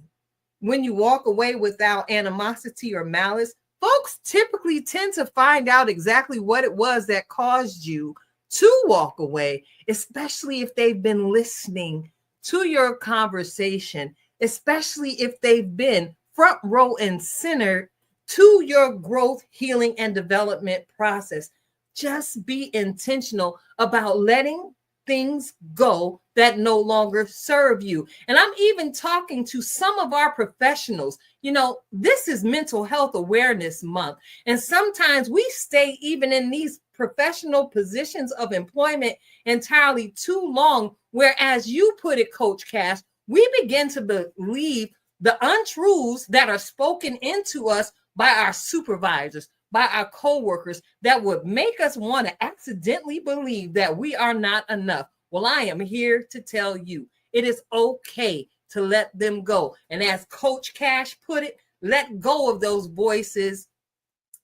when you walk away without animosity or malice, folks typically tend to find out exactly what it was that caused you to walk away, especially if they've been listening to your conversation, especially if they've been front row and center to your growth, healing, and development process. Just be intentional about letting things go that no longer serve you. And I'm even talking to some of our professionals. You know, this is Mental Health Awareness Month. And sometimes we stay even in these professional positions of employment entirely too long. Whereas you put it, Coach Cash, we begin to believe the untruths that are spoken into us by our supervisors, by our coworkers, that would make us want to accidentally believe that we are not enough. Well, I am here to tell you, it is okay to let them go. And as Coach Cash put it, let go of those voices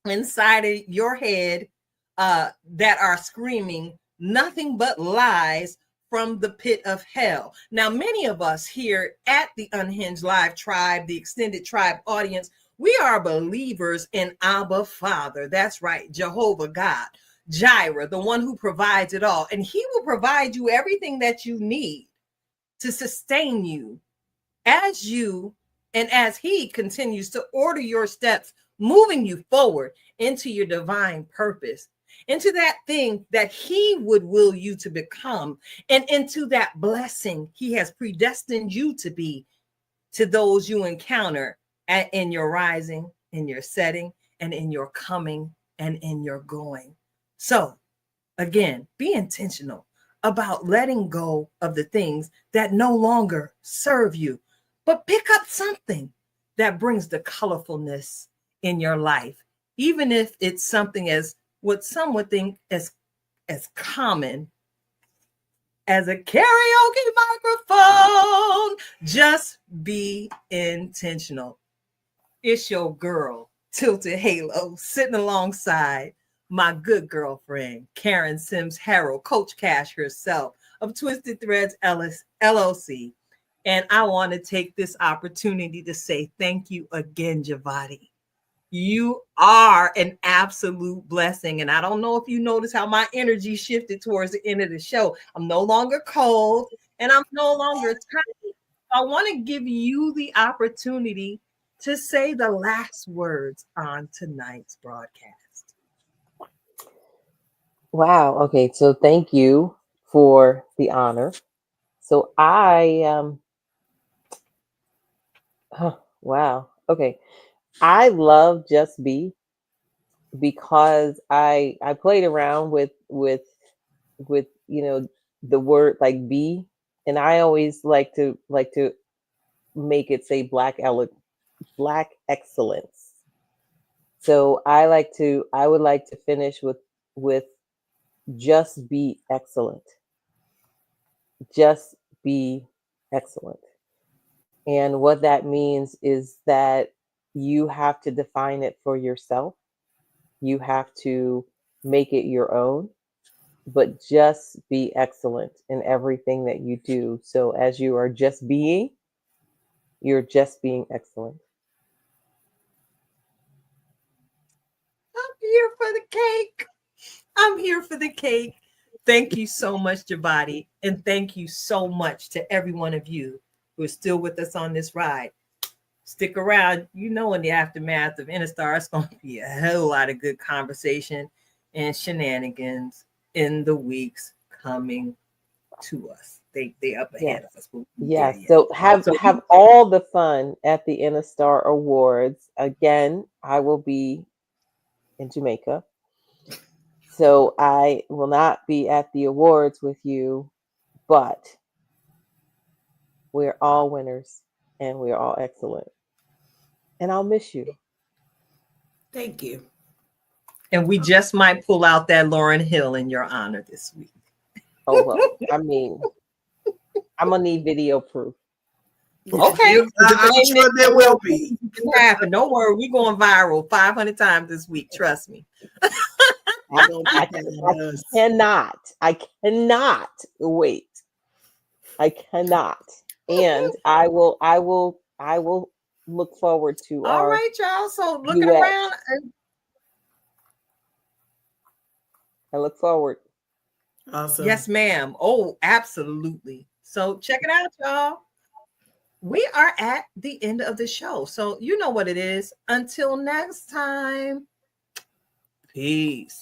inside of your head that are screaming nothing but lies from the pit of hell. Now, many of us here at the Unhinged Live Tribe, the extended tribe audience, we are believers in Abba Father. That's right, Jehovah God, Jireh, the one who provides it all. And he will provide you everything that you need to sustain you as you and as he continues to order your steps, moving you forward into your divine purpose, into that thing that he would will you to become, and into that blessing he has predestined you to be to those you encounter in your rising, in your setting, and in your coming, and in your going. So again, be intentional about letting go of the things that no longer serve you, but pick up something that brings the colorfulness in your life, even if it's something as what some would think as common as a karaoke microphone. Just be intentional. It's your girl, Tilted Halo, sitting alongside my good girlfriend, Karen Sims Harrell, Coach Cash herself of Twisted Threads LLC. And I want to take this opportunity to say thank you again, Jevata. You are an absolute blessing. And I don't know if you notice how my energy shifted towards the end of the show. I'm no longer cold and I'm no longer tired. I want to give you the opportunity to say the last words on tonight's broadcast. Wow. Okay. So thank you for the honor. So wow. Okay. I love Just Be because I played around with the word like be, and I always like to make it say black excellence. So I would like to finish with just be excellent. Just be excellent. And what that means is that you have to define it for yourself. You have to make it your own, but just be excellent in everything that you do. So as you are just being, you're just being excellent. I'm here for the cake. I'm here for the cake. Thank you so much, Jevati. And thank you so much to every one of you who are still with us on this ride. Stick around. You know, in the aftermath of Interstar, it's going to be a whole lot of good conversation and shenanigans in the weeks coming to us. They up ahead of us. Yes. So have all the fun at the Interstar Awards. Again, I will be in Jamaica. So I will not be at the awards with you, but we're all winners and we're all excellent. And I'll miss you. Thank you. And we just might pull out that Lauryn Hill in your honor this week. Oh, well, I mean, I'm going to need video proof. Okay. I'm sure there will be. It happen. Don't worry. We're going viral 500 times this week. Trust me. I cannot wait. I cannot. And I will look forward to all our right, y'all. So looking duet. around. I look forward. Awesome. Yes, ma'am. Oh, absolutely. So check it out, y'all. We are at the end of the show. So you know what it is. Until next time. Peace.